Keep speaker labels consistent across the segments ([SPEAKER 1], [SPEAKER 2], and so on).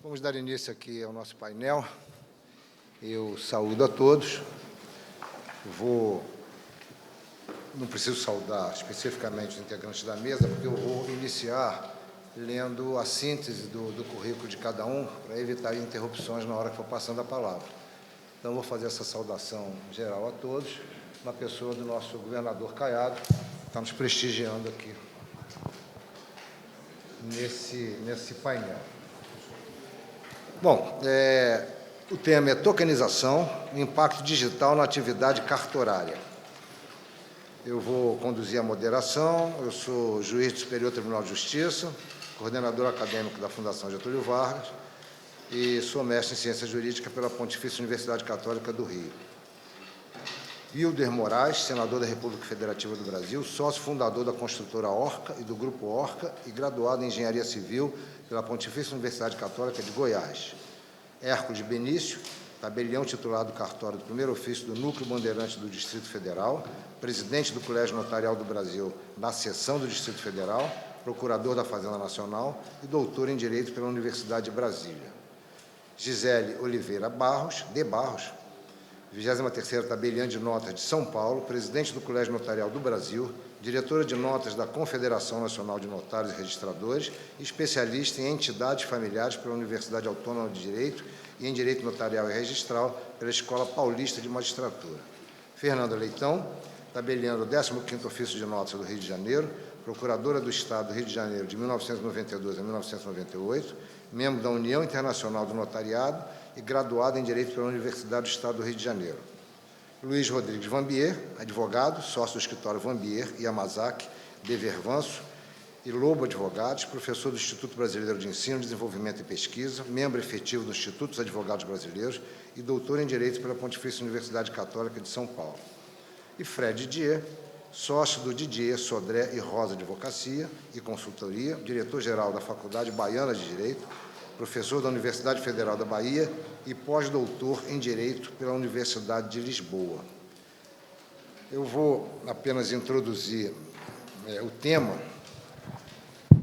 [SPEAKER 1] Vamos dar início aqui ao nosso painel. Eu saúdo a todos. Não preciso saudar especificamente os integrantes da mesa, porque eu vou iniciar lendo a síntese do currículo de cada um, para evitar interrupções na hora que for passando a palavra. Então, vou fazer essa saudação geral a todos, na pessoa do nosso governador Caiado, que está nos prestigiando aqui nesse painel. Bom, o tema é tokenização, impacto digital na atividade cartorária. Eu vou conduzir a moderação. Eu sou juiz do Superior Tribunal de Justiça, coordenador acadêmico da Fundação Getúlio Vargas e sou mestre em Ciência Jurídica pela Pontifícia Universidade Católica do Rio. Wilder Moraes, senador da República Federativa do Brasil, sócio fundador da construtora Orca e do Grupo Orca e graduado em Engenharia Civil pela Pontifícia Universidade Católica de Goiás. Hércules Benício, tabelião titular do cartório do primeiro ofício do Núcleo Bandeirante do Distrito Federal, presidente do Colégio Notarial do Brasil na seção do Distrito Federal, procurador da Fazenda Nacional e doutor em Direito pela Universidade de Brasília. Gisele Oliveira Barros, 23ª tabeliã de notas de São Paulo, presidente do Colégio Notarial do Brasil, diretora de notas da Confederação Nacional de Notários e Registradores, especialista em entidades familiares pela Universidade Autônoma de Direito e em Direito Notarial e Registral pela Escola Paulista de Magistratura. Fernanda Leitão, tabeliã do 15º Ofício de Notas do Rio de Janeiro, procuradora do Estado do Rio de Janeiro de 1992 a 1998, membro da União Internacional do Notariado e graduado em Direito pela Universidade do Estado do Rio de Janeiro. Luiz Rodrigues Vambier, advogado, sócio do escritório Vambier e Yamazaki, Devervanço e Lobo Advogados, professor do Instituto Brasileiro de Ensino, Desenvolvimento e Pesquisa, membro efetivo do Instituto dos Advogados Brasileiros e doutor em Direito pela Pontifícia Universidade Católica de São Paulo. E Fred Didier, sócio do Didier, Sodré e Rosa Advocacia e Consultoria, diretor-geral da Faculdade Baiana de Direito, professor da Universidade Federal da Bahia e pós-doutor em Direito pela Universidade de Lisboa. Eu vou apenas introduzir o tema,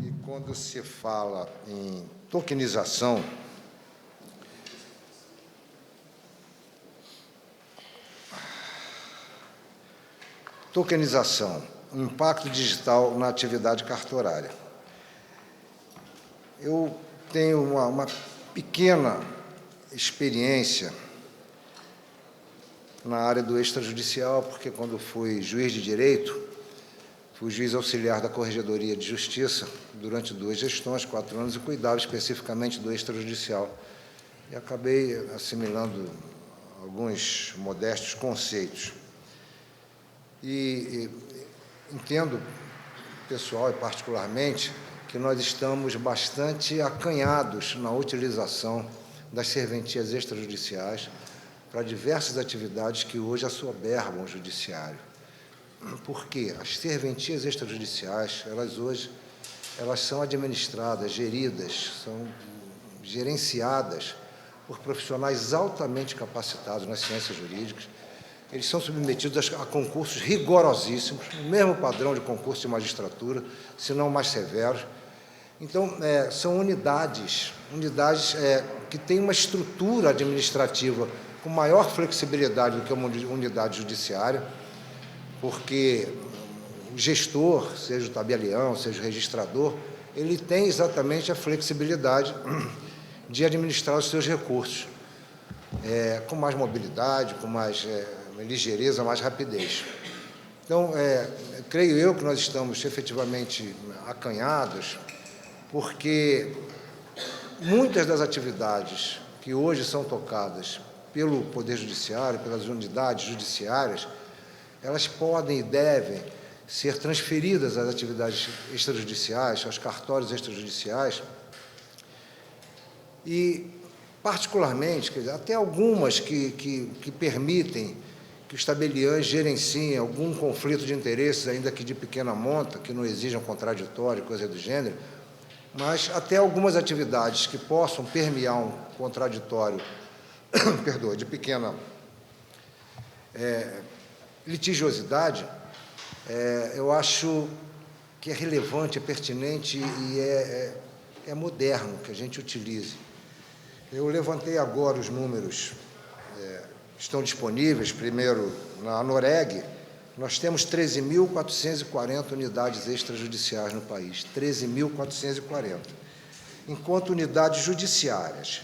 [SPEAKER 1] e quando se fala em tokenização, impacto digital na atividade cartorária. Eu tenho uma pequena experiência na área do extrajudicial, porque quando fui juiz de direito, fui juiz auxiliar da Corregedoria de Justiça durante 2 gestões, 4 anos, e cuidava especificamente do extrajudicial. E acabei assimilando alguns modestos conceitos. E entendo, pessoal e particularmente, que nós estamos bastante acanhados na utilização das serventias extrajudiciais para diversas atividades que hoje assoberbam o judiciário. Porque as serventias extrajudiciais, elas são administradas, geridas, são gerenciadas por profissionais altamente capacitados nas ciências jurídicas. Eles são submetidos a concursos rigorosíssimos, o mesmo padrão de concurso de magistratura, se não mais severos. Então, são unidades que têm uma estrutura administrativa com maior flexibilidade do que uma unidade judiciária, porque o gestor, seja o tabelião, seja o registrador, ele tem exatamente a flexibilidade de administrar os seus recursos, com mais mobilidade, com mais ligeireza, mais rapidez. Então, creio eu que nós estamos efetivamente acanhados, porque muitas das atividades que hoje são tocadas pelo Poder Judiciário, pelas unidades judiciárias, elas podem e devem ser transferidas às atividades extrajudiciais, aos cartórios extrajudiciais, e, particularmente, quer dizer, até algumas que permitem que os tabeliães gerenciem algum conflito de interesses, ainda que de pequena monta, que não exijam contraditório, coisa do gênero, mas até algumas atividades que possam permear um contraditório, de pequena litigiosidade, eu acho que é relevante, é pertinente e é moderno que a gente utilize Eu levantei agora os números que estão disponíveis. Primeiro, na Anoreg, nós temos 13.440 unidades extrajudiciais no país, 13.440. Enquanto unidades judiciárias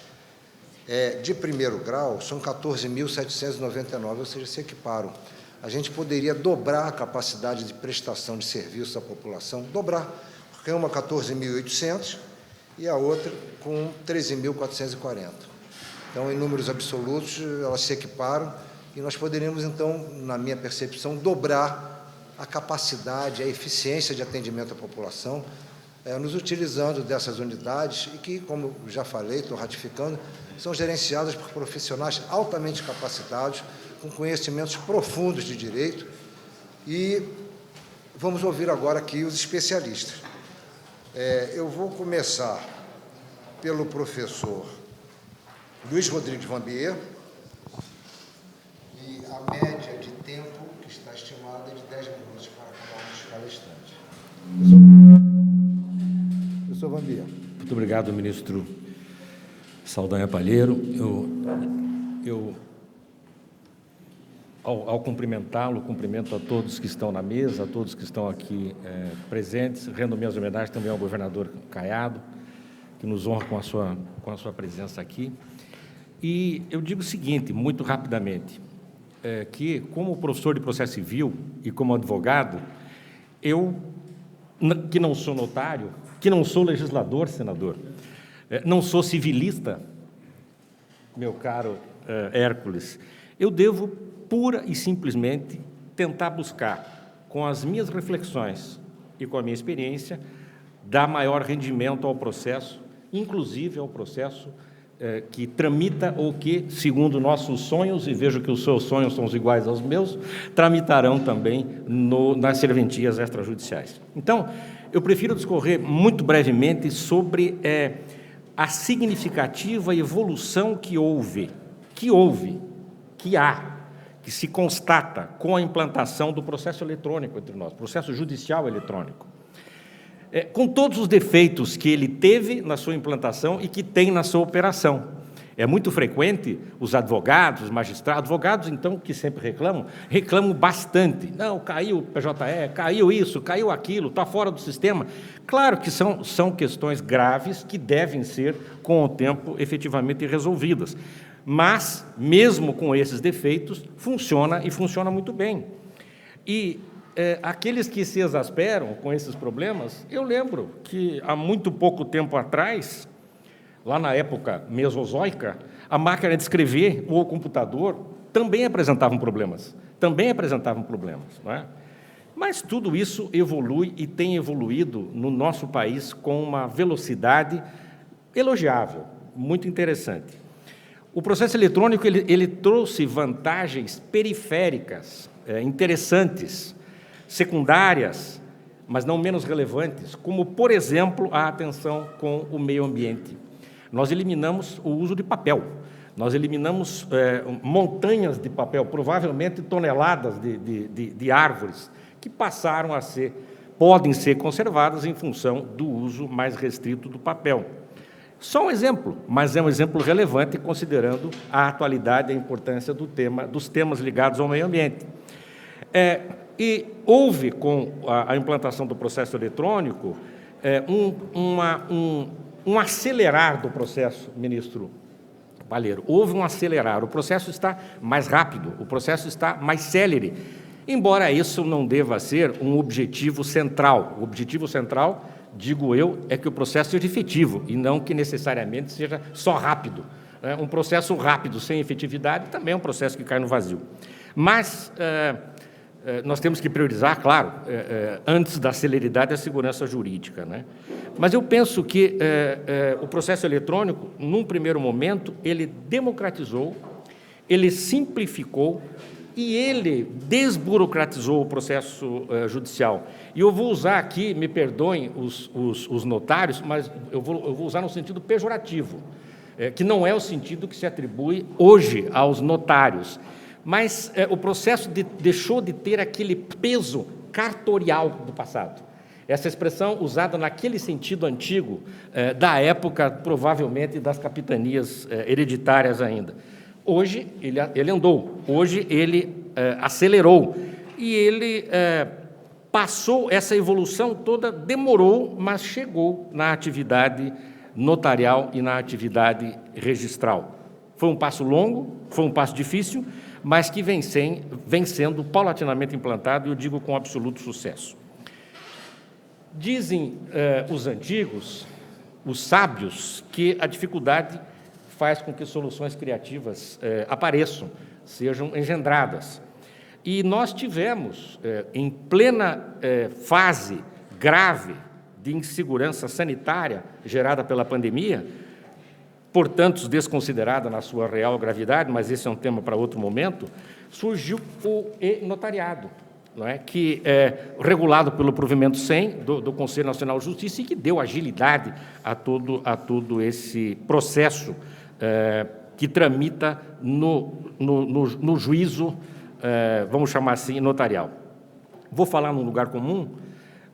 [SPEAKER 1] de primeiro grau são 14.799, ou seja, se equiparam. A gente poderia dobrar a capacidade de prestação de serviço à população, dobrar, porque uma 14.800 e a outra com 13.440. Então, em números absolutos, elas se equiparam e nós poderíamos, então, na minha percepção, dobrar a capacidade, a eficiência de atendimento à população, nos utilizando dessas unidades e que, como já falei, estou ratificando, são gerenciadas por profissionais altamente capacitados, com conhecimentos profundos de direito, e vamos ouvir agora aqui os especialistas. Eu vou começar pelo professor Luiz Rodrigues Wambier, e a média de tempo que está estimada é de 10 minutos para cada um dos palestrantes. Professor Wambier.
[SPEAKER 2] Muito obrigado, ministro Saldanha Palheiro. Ao cumprimentá-lo, cumprimento a todos que estão na mesa, a todos que estão aqui presentes, rendo minhas homenagens também ao governador Caiado, que nos honra com a sua presença aqui. E eu digo o seguinte, muito rapidamente, que como professor de processo civil e como advogado, eu, que não sou notário, que não sou legislador, senador, não sou civilista, meu caro Hércules, eu devo pura e simplesmente tentar buscar, com as minhas reflexões e com a minha experiência, dar maior rendimento ao processo, inclusive ao processo que tramita ou que, segundo nossos sonhos, e vejo que os seus sonhos são iguais aos meus, tramitarão também nas serventias extrajudiciais. Então, eu prefiro discorrer muito brevemente sobre a significativa evolução que há, que se constata com a implantação do processo eletrônico entre nós, processo judicial eletrônico. Com todos os defeitos que ele teve na sua implantação e que tem na sua operação. É muito frequente os advogados, os magistrados, advogados, então, que sempre reclamam bastante. Não, caiu o PJE, caiu isso, caiu aquilo, está fora do sistema. Claro que são questões graves que devem ser, com o tempo, efetivamente resolvidas. Mas, mesmo com esses defeitos, funciona e funciona muito bem. E aqueles que se exasperam com esses problemas, eu lembro que há muito pouco tempo atrás, lá na época mesozoica, a máquina de escrever ou o computador também apresentavam problemas, não é? Mas tudo isso evolui e tem evoluído no nosso país com uma velocidade elogiável, muito interessante. O processo eletrônico ele trouxe vantagens periféricas, interessantes, secundárias, mas não menos relevantes, como, por exemplo, a atenção com o meio ambiente. Nós eliminamos o uso de papel, nós eliminamos montanhas de papel, provavelmente toneladas de árvores, que passaram a podem ser conservadas em função do uso mais restrito do papel. Só um exemplo, mas é um exemplo relevante, considerando a atualidade e a importância dos temas ligados ao meio ambiente. E houve, com a implantação do processo eletrônico, um acelerar do processo, ministro Palheiro. Houve um acelerar, o processo está mais rápido, o processo está mais célere, embora isso não deva ser um objetivo central. O objetivo central, digo eu, é que o processo seja efetivo e não que necessariamente seja só rápido. Um processo rápido, sem efetividade, também é um processo que cai no vazio. Mas nós temos que priorizar, claro, antes da celeridade, a segurança jurídica, né? Mas eu penso que o processo eletrônico, num primeiro momento, ele democratizou, ele simplificou e ele desburocratizou o processo judicial. E eu vou usar aqui, me perdoem os notários, mas eu vou usar no sentido pejorativo, que não é o sentido que se atribui hoje aos notários. Mas o processo deixou de ter aquele peso cartorial do passado. Essa expressão usada naquele sentido antigo, da época, provavelmente, das capitanias hereditárias ainda. Hoje, ele andou, hoje ele acelerou, e ele passou, essa evolução toda demorou, mas chegou na atividade notarial e na atividade registral. Foi um passo longo, foi um passo difícil, mas que vem sendo paulatinamente implantado, e eu digo com absoluto sucesso. Dizem os antigos, os sábios, que a dificuldade faz com que soluções criativas apareçam, sejam engendradas. E nós tivemos, em plena fase grave de insegurança sanitária gerada pela pandemia, portanto desconsiderada na sua real gravidade, mas esse é um tema para outro momento, surgiu o e-notariado, não é? Que é regulado pelo provimento 100 do Conselho Nacional de Justiça e que deu agilidade a todo esse processo que tramita no juízo, vamos chamar assim, notarial. Vou falar num lugar comum,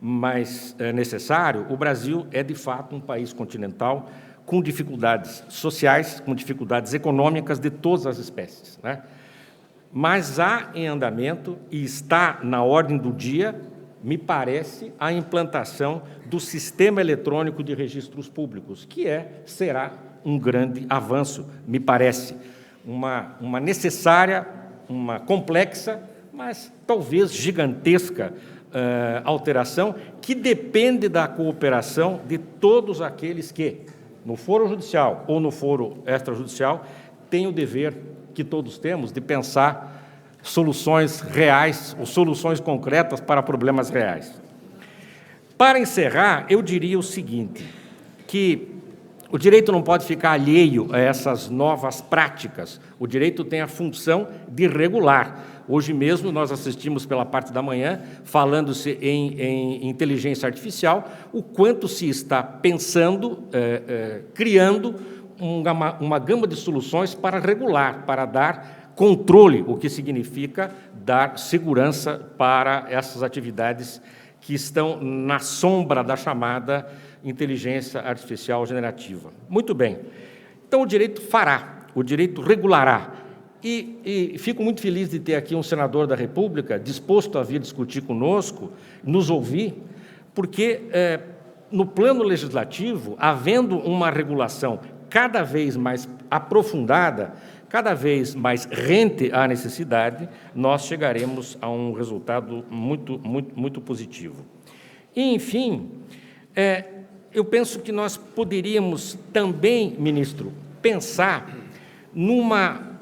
[SPEAKER 2] mas necessário. O Brasil é, de fato, um país continental com dificuldades sociais, com dificuldades econômicas de todas as espécies, né? Mas há em andamento, e está na ordem do dia, me parece, a implantação do Sistema Eletrônico de Registros Públicos, que será um grande avanço, me parece, uma necessária, uma complexa, mas talvez gigantesca alteração, que depende da cooperação de todos aqueles que, no foro judicial ou no foro extrajudicial, têm o dever que todos temos de pensar soluções reais ou soluções concretas para problemas reais. Para encerrar, eu diria o seguinte, que o direito não pode ficar alheio a essas novas práticas. O direito tem a função de regular. Hoje mesmo nós assistimos pela parte da manhã, falando-se em inteligência artificial, o quanto se está pensando, criando uma gama de soluções para regular, para dar controle, o que significa dar segurança para essas atividades que estão na sombra da chamada inteligência artificial generativa. Muito bem. Então, o direito fará, o direito regulará. E fico muito feliz de ter aqui um senador da República disposto a vir discutir conosco, nos ouvir, porque, no plano legislativo, havendo uma regulação cada vez mais aprofundada, cada vez mais rente à necessidade, nós chegaremos a um resultado muito positivo. E, enfim, eu penso que nós poderíamos também, ministro, pensar numa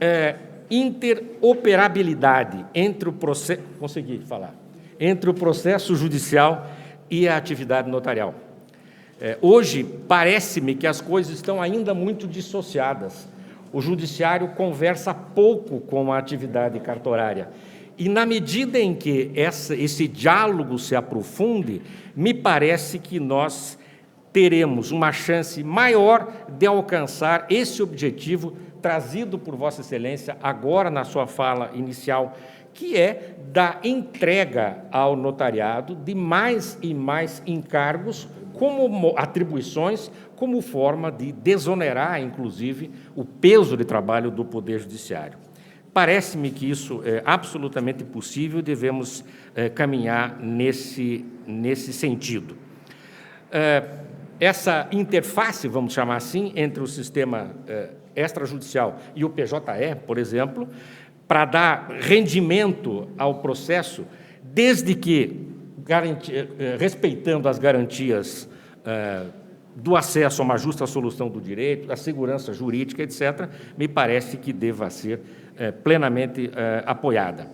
[SPEAKER 2] interoperabilidade entre o processo, entre o processo judicial e a atividade notarial. Hoje, parece-me que as coisas estão ainda muito dissociadas. O judiciário conversa pouco com a atividade cartorária. E, na medida em que esse diálogo se aprofunde, me parece que nós teremos uma chance maior de alcançar esse objetivo trazido por Vossa Excelência agora na sua fala inicial, que é da entrega ao notariado de mais e mais encargos como atribuições, como forma de desonerar, inclusive, o peso de trabalho do Poder Judiciário. Parece-me que isso é absolutamente possível e devemos caminhar nesse sentido. Essa interface, vamos chamar assim, entre o sistema extrajudicial e o PJE, por exemplo, para dar rendimento ao processo, desde que respeitando as garantias do acesso a uma justa solução do direito, da segurança jurídica, etc., me parece que deva ser plenamente apoiada.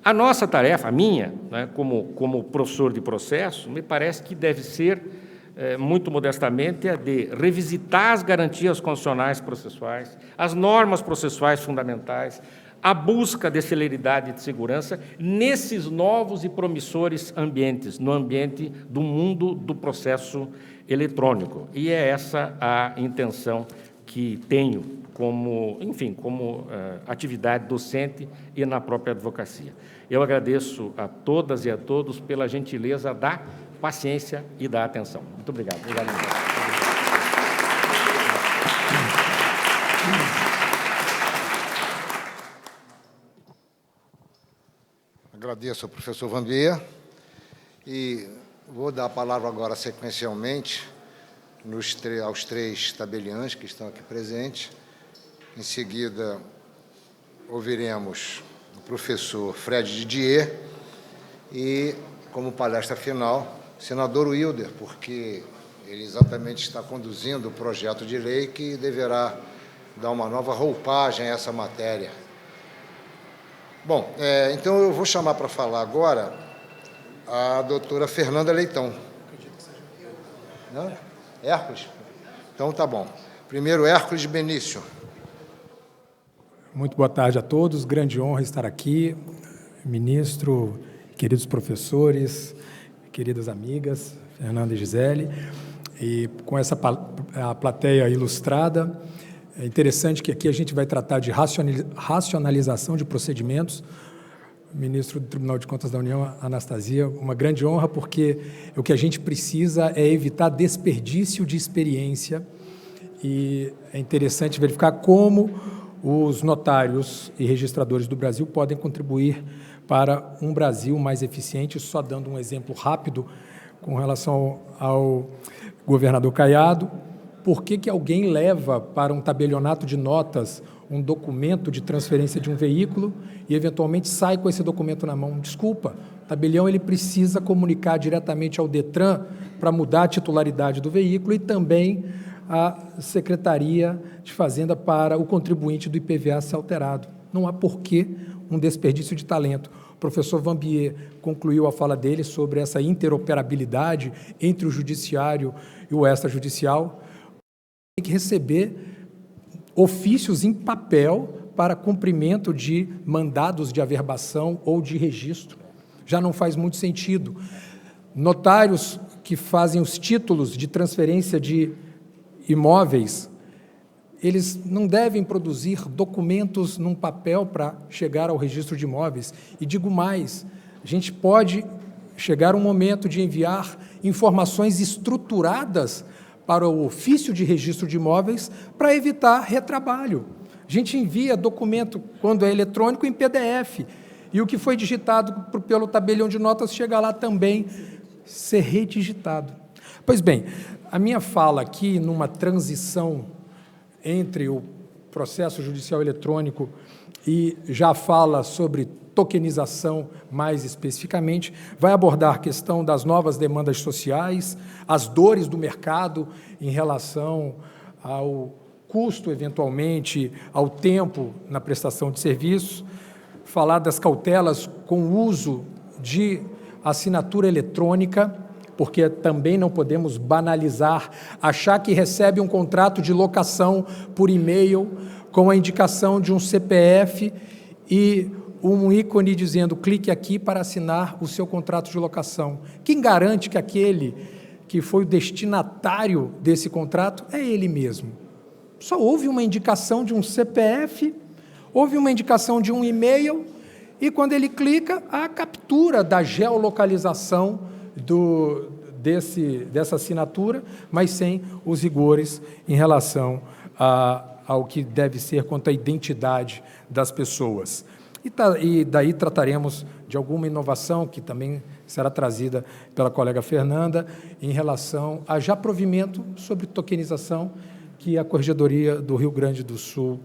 [SPEAKER 2] A nossa tarefa, a minha, né, como professor de processo, me parece que deve ser, muito modestamente, a de revisitar as garantias constitucionais processuais, as normas processuais fundamentais, a busca de celeridade e de segurança nesses novos e promissores ambientes, no ambiente do mundo do processo eletrônico. E é essa a intenção que tenho como atividade docente e na própria advocacia. Eu agradeço a todas e a todos pela gentileza da paciência e da atenção. Muito obrigado. Obrigado.
[SPEAKER 1] Agradeço ao professor Vanbier e vou dar a palavra agora sequencialmente aos três tabeliães que estão aqui presentes. Em seguida, ouviremos o professor Fred Didier e, como palestra final, o senador Wilder, porque ele exatamente está conduzindo o projeto de lei que deverá dar uma nova roupagem a essa matéria. Bom, então eu vou chamar para falar agora a doutora Fernanda Leitão. Não? Hércules? Então tá bom. Primeiro, Hércules Benício.
[SPEAKER 3] Muito boa tarde a todos, grande honra estar aqui, ministro, queridos professores, queridas amigas, Fernanda e Gisele, e com essa a plateia ilustrada. É interessante que aqui a gente vai tratar de racionalização de procedimentos. O ministro do Tribunal de Contas da União, Anastasia, uma grande honra, porque o que a gente precisa é evitar desperdício de experiência, e é interessante verificar como os notários e registradores do Brasil podem contribuir para um Brasil mais eficiente. Só dando um exemplo rápido com relação ao governador Caiado, por que alguém leva para um tabelionato de notas um documento de transferência de um veículo e, eventualmente, sai com esse documento na mão? Desculpa, o tabelião ele precisa comunicar diretamente ao DETRAN para mudar a titularidade do veículo e também a Secretaria de Fazenda para o contribuinte do IPVA ser alterado. Não há porquê um desperdício de talento. O professor Vanbier concluiu a fala dele sobre essa interoperabilidade entre o judiciário e o extrajudicial. Tem que receber ofícios em papel para cumprimento de mandados de averbação ou de registro. Já não faz muito sentido. Notários que fazem os títulos de transferência de imóveis, eles não devem produzir documentos num papel para chegar ao registro de imóveis. E digo mais, a gente pode chegar um momento de enviar informações estruturadas para o ofício de registro de imóveis para evitar retrabalho. A gente envia documento, quando é eletrônico, em PDF, e o que foi digitado pelo tabelião de notas chega lá também ser redigitado. Pois bem, a minha fala aqui, numa transição entre o processo judicial eletrônico e já fala sobre tokenização mais especificamente, vai abordar a questão das novas demandas sociais, as dores do mercado em relação ao custo, eventualmente, ao tempo na prestação de serviços, falar das cautelas com o uso de assinatura eletrônica, porque também não podemos banalizar, achar que recebe um contrato de locação por e-mail com a indicação de um CPF e um ícone dizendo clique aqui para assinar o seu contrato de locação. Quem garante que aquele que foi o destinatário desse contrato é ele mesmo? Só houve uma indicação de um CPF, houve uma indicação de um e-mail, e quando ele clica, a captura da geolocalização dessa assinatura, mas sem os rigores em relação ao que deve ser quanto à identidade das pessoas. E daí trataremos de alguma inovação que também será trazida pela colega Fernanda em relação a já provimento sobre tokenização que a Corregedoria do Rio Grande do Sul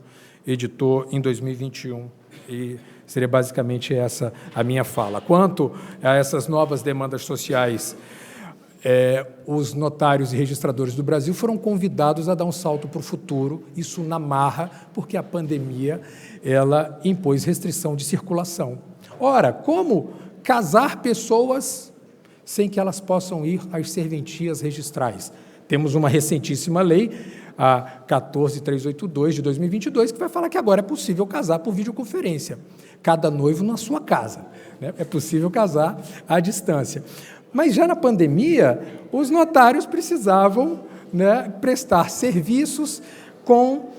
[SPEAKER 3] editou em 2021. E seria basicamente essa a minha fala. Quanto a essas novas demandas sociais, os notários e registradores do Brasil foram convidados a dar um salto para o futuro, isso na marra, porque a pandemia ela impôs restrição de circulação. Ora, como casar pessoas sem que elas possam ir às serventias registrais? Temos uma recentíssima lei, a 14.382 de 2022, que vai falar que agora é possível casar por videoconferência, cada noivo na sua casa, né? É possível casar à distância. Mas já na pandemia, os notários precisavam, né, prestar serviços com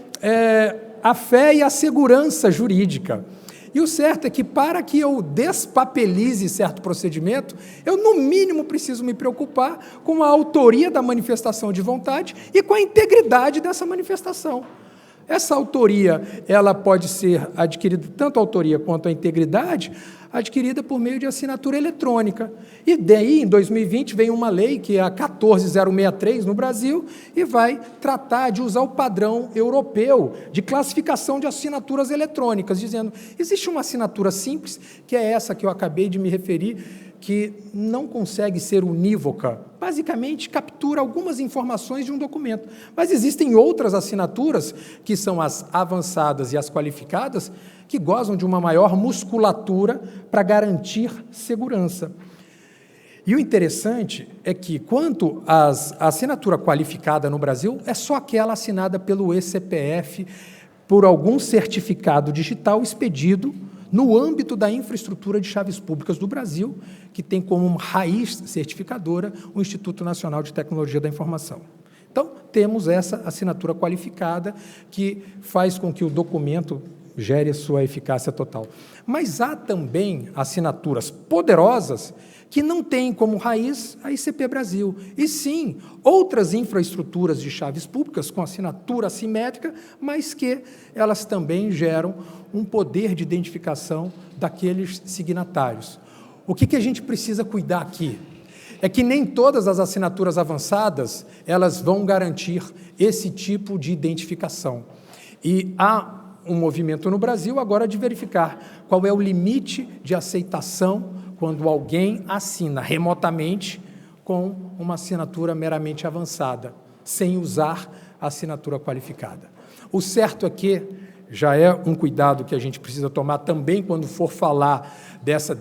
[SPEAKER 3] a fé e a segurança jurídica. E o certo é que, para que eu despapelize certo procedimento, eu, no mínimo, preciso me preocupar com a autoria da manifestação de vontade e com a integridade dessa manifestação. Essa autoria, ela pode ser adquirida, tanto a autoria quanto a integridade, adquirida por meio de assinatura eletrônica. E daí, em 2020, vem uma lei, que é a 14063 no Brasil, e vai tratar de usar o padrão europeu de classificação de assinaturas eletrônicas, dizendo, existe uma assinatura simples, que é essa que eu acabei de me referir, que não consegue ser unívoca, basicamente captura algumas informações de um documento. Mas existem outras assinaturas, que são as avançadas e as qualificadas, que gozam de uma maior musculatura para garantir segurança. E o interessante é que, quanto à assinatura qualificada no Brasil, é só aquela assinada pelo eCPF por algum certificado digital expedido no âmbito da infraestrutura de chaves públicas do Brasil, que tem como raiz certificadora o Instituto Nacional de Tecnologia da Informação. Então, temos essa assinatura qualificada que faz com que o documento gere a sua eficácia total. Mas há também assinaturas poderosas que não têm como raiz a ICP Brasil, e sim outras infraestruturas de chaves públicas com assinatura assimétrica, mas que elas também geram um poder de identificação daqueles signatários. O que a gente precisa cuidar aqui? É que nem todas as assinaturas avançadas, elas vão garantir esse tipo de identificação. E há um movimento no Brasil agora de verificar qual é o limite de aceitação quando alguém assina remotamente com uma assinatura meramente avançada, sem usar a assinatura qualificada. O certo é que já é um cuidado que a gente precisa tomar também quando for falar dessa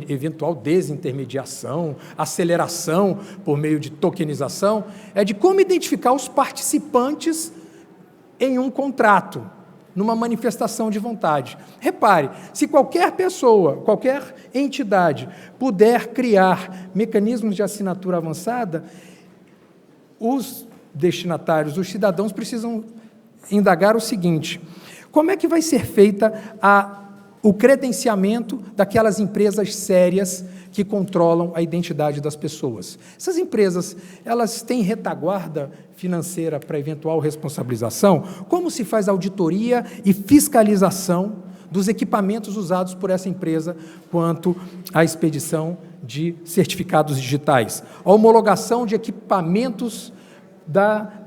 [SPEAKER 3] eventual desintermediação, aceleração por meio de tokenização, é de como identificar os participantes em um contrato, numa manifestação de vontade. Repare, se qualquer pessoa, qualquer entidade puder criar mecanismos de assinatura avançada, os destinatários, os cidadãos precisam indagar o seguinte: como é que vai ser feita o credenciamento daquelas empresas sérias que controlam a identidade das pessoas? Essas empresas, elas têm retaguarda financeira para eventual responsabilização? Como se faz auditoria e fiscalização dos equipamentos usados por essa empresa quanto à expedição de certificados digitais? A homologação de equipamentos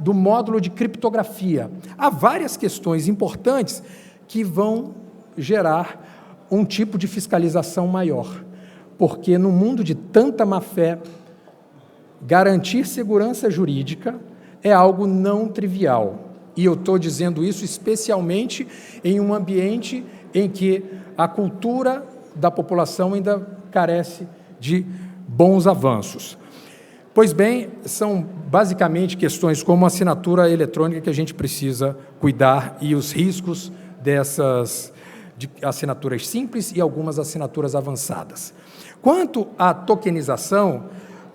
[SPEAKER 3] do módulo de criptografia. Há várias questões importantes que vão gerar um tipo de fiscalização maior, porque no mundo de tanta má-fé, garantir segurança jurídica é algo não trivial. E eu estou dizendo isso especialmente em um ambiente em que a cultura da população ainda carece de bons avanços. Pois bem, são basicamente questões como assinatura eletrônica que a gente precisa cuidar e os riscos dessas de assinaturas simples e algumas assinaturas avançadas. Quanto à tokenização,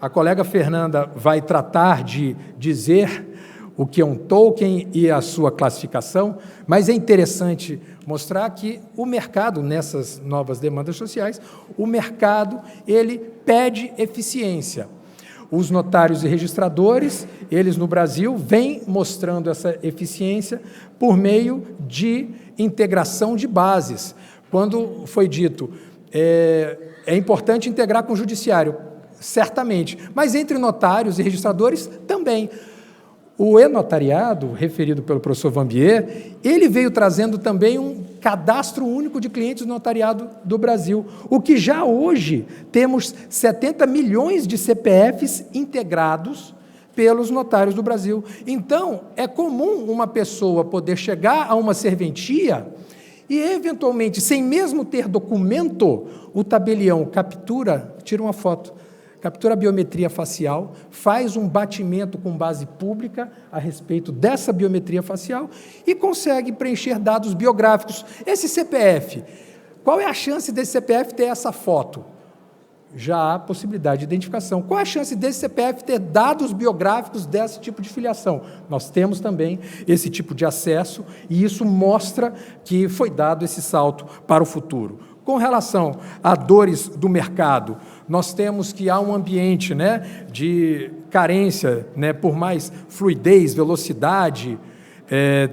[SPEAKER 3] a colega Fernanda vai tratar de dizer o que é um token e a sua classificação, mas é interessante mostrar que o mercado, nessas novas demandas sociais, o mercado, ele pede eficiência. Os notários e registradores, eles no Brasil, vêm mostrando essa eficiência por meio de integração de bases. Quando foi dito, é importante integrar com o judiciário, certamente, mas entre notários e registradores também. O e-notariado, referido pelo professor Vanbier, ele veio trazendo também um cadastro único de clientes do notariado do Brasil, o que já hoje temos 70 milhões de CPFs integrados pelos notários do Brasil. Então, é comum uma pessoa poder chegar a uma serventia e, eventualmente, sem mesmo ter documento, o tabelião captura, tira uma foto, captura a biometria facial, faz um batimento com base pública a respeito dessa biometria facial e consegue preencher dados biográficos. Esse CPF, qual é a chance desse CPF ter essa foto? já há possibilidade de identificação. Qual é a chance desse CPF ter dados biográficos desse tipo de filiação? Nós temos também esse tipo de acesso e isso mostra que foi dado esse salto para o futuro. Com relação a dores do mercado, nós temos que há um ambiente, né, de carência, né, por mais fluidez, velocidade,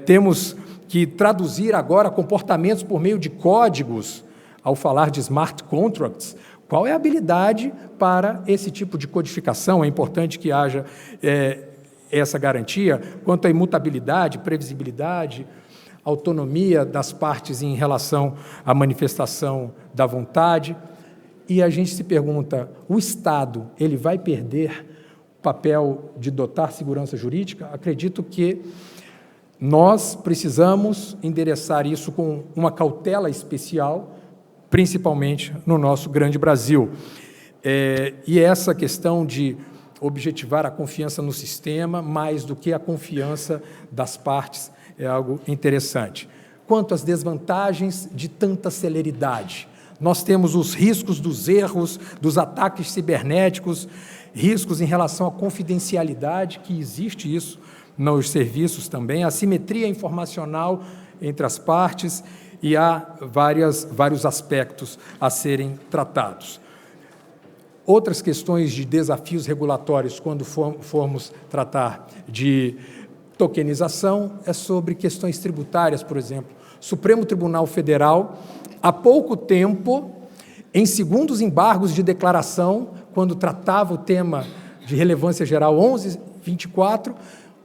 [SPEAKER 3] temos que traduzir agora comportamentos por meio de códigos. Ao falar de smart contracts, qual é a habilidade para esse tipo de codificação? É importante que haja essa garantia quanto à imutabilidade, previsibilidade, autonomia das partes em relação à manifestação da vontade. E a gente se pergunta, o Estado, ele vai perder o papel de dotar segurança jurídica? Acredito que nós precisamos endereçar isso com uma cautela especial, principalmente no nosso grande Brasil. E essa questão de objetivar a confiança no sistema, mais do que a confiança das partes, é algo interessante. Quanto às desvantagens de tanta celeridade, nós temos os riscos dos erros, dos ataques cibernéticos, riscos em relação à confidencialidade, que existe isso nos serviços também, assimetria informacional entre as partes, e há vários aspectos a serem tratados. Outras questões de desafios regulatórios, quando formos tratar de tokenização, é sobre questões tributárias, por exemplo. Supremo Tribunal Federal, há pouco tempo, em segundos embargos de declaração, quando tratava o tema de relevância geral 1124,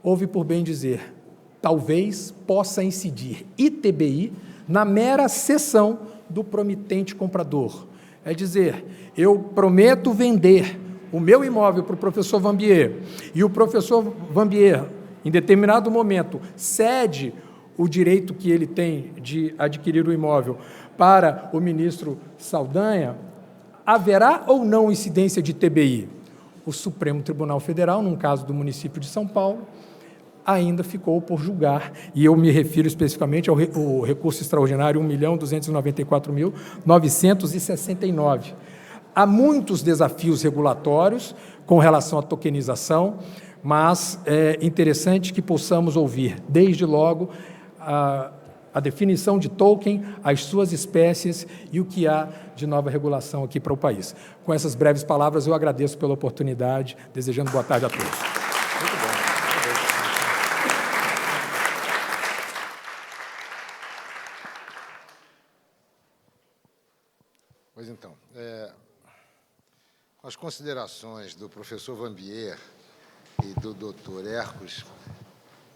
[SPEAKER 3] houve por bem dizer, talvez possa incidir ITBI na mera cessão do promitente comprador. É dizer, eu prometo vender o meu imóvel para o professor Vanbier, e o professor Vanbier, em determinado momento, cede o direito que ele tem de adquirir o imóvel para o ministro Saldanha, haverá ou não incidência de TBI? O Supremo Tribunal Federal, num caso do município de São Paulo, ainda ficou por julgar, e eu me refiro especificamente ao recurso extraordinário 1.294.969. Há muitos desafios regulatórios com relação à tokenização, mas é interessante que possamos ouvir, desde logo, a definição de token, as suas espécies e o que há de nova regulação aqui para o país. Com essas breves palavras, eu agradeço pela oportunidade, desejando boa tarde a todos.
[SPEAKER 1] Muito bom. Pois então, com as considerações do professor Vanbier e do doutor Hércules,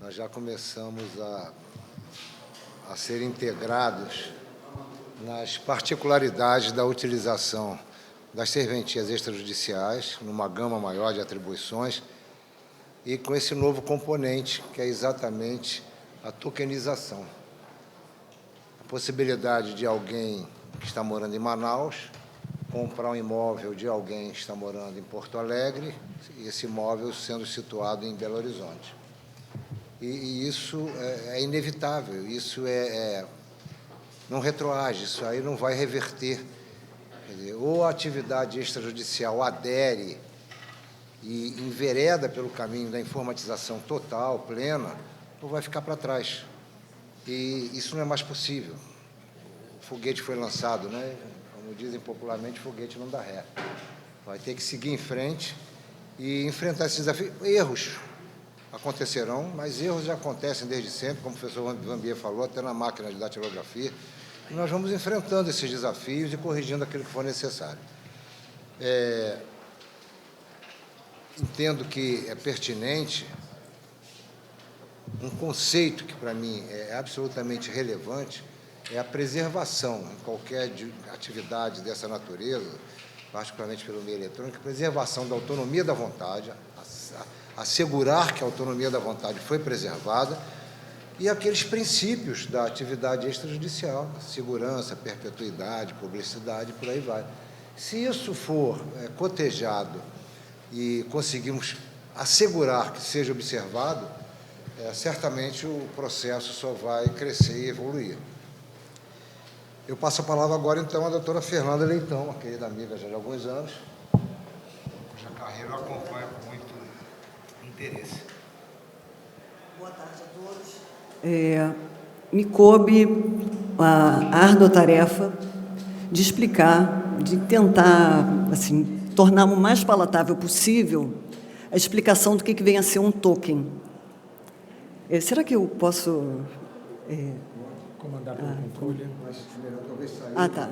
[SPEAKER 1] nós já começamos a ser integrados nas particularidades da utilização das serventias extrajudiciais, numa gama maior de atribuições, e com esse novo componente, que é exatamente a tokenização. A possibilidade de alguém que está morando em Manaus comprar um imóvel de alguém que está morando em Porto Alegre, e esse imóvel sendo situado em Belo Horizonte. E isso é inevitável, isso não retroage, isso aí não vai reverter. Quer dizer, ou a atividade extrajudicial adere e envereda pelo caminho da informatização total, plena, ou vai ficar para trás. E isso não é mais possível. O foguete foi lançado, né? Como dizem popularmente, foguete não dá ré. Vai ter que seguir em frente e enfrentar esses desafios. Erros acontecerão, mas erros já acontecem desde sempre, como o professor Vanbier falou, até na máquina de datilografia. E nós vamos enfrentando esses desafios e corrigindo aquilo que for necessário. Entendo que é pertinente um conceito que, para mim, é absolutamente relevante, é a preservação, em qualquer atividade dessa natureza, particularmente pelo meio eletrônico, a preservação da autonomia da vontade, assegurar que a autonomia da vontade foi preservada, e aqueles princípios da atividade extrajudicial, segurança, perpetuidade, publicidade, por aí vai. Se isso for cotejado e conseguimos assegurar que seja observado, certamente o processo só vai crescer e evoluir. Eu passo a palavra agora, então, à doutora Fernanda Leitão, uma querida amiga já de alguns anos, cuja carreira eu acompanho com muito interesse.
[SPEAKER 4] Boa tarde a todos. Me coube a árdua tarefa de explicar, de tentar, assim, tornar o mais palatável possível a explicação do que vem a ser um token. Será que eu posso...
[SPEAKER 3] Comandar pelo controle.
[SPEAKER 4] Tá.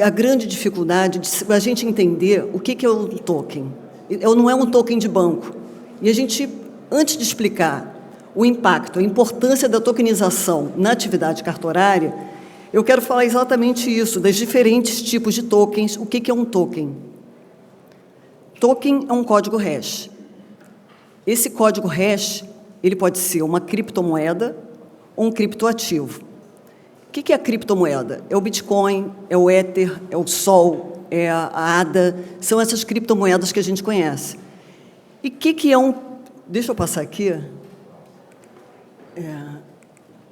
[SPEAKER 4] A grande dificuldade de a gente entender o que é um token. Não é um token de banco. E a gente, antes de explicar o impacto, a importância da tokenização na atividade cartorária, eu quero falar exatamente isso, das diferentes tipos de tokens. O que é um token? Token é um código hash. Esse código hash, ele pode ser uma criptomoeda ou um criptoativo. O que é a criptomoeda? É o Bitcoin, é o Ether, é o Sol, é a ADA, são essas criptomoedas que a gente conhece. E o que é um... Deixa eu passar aqui.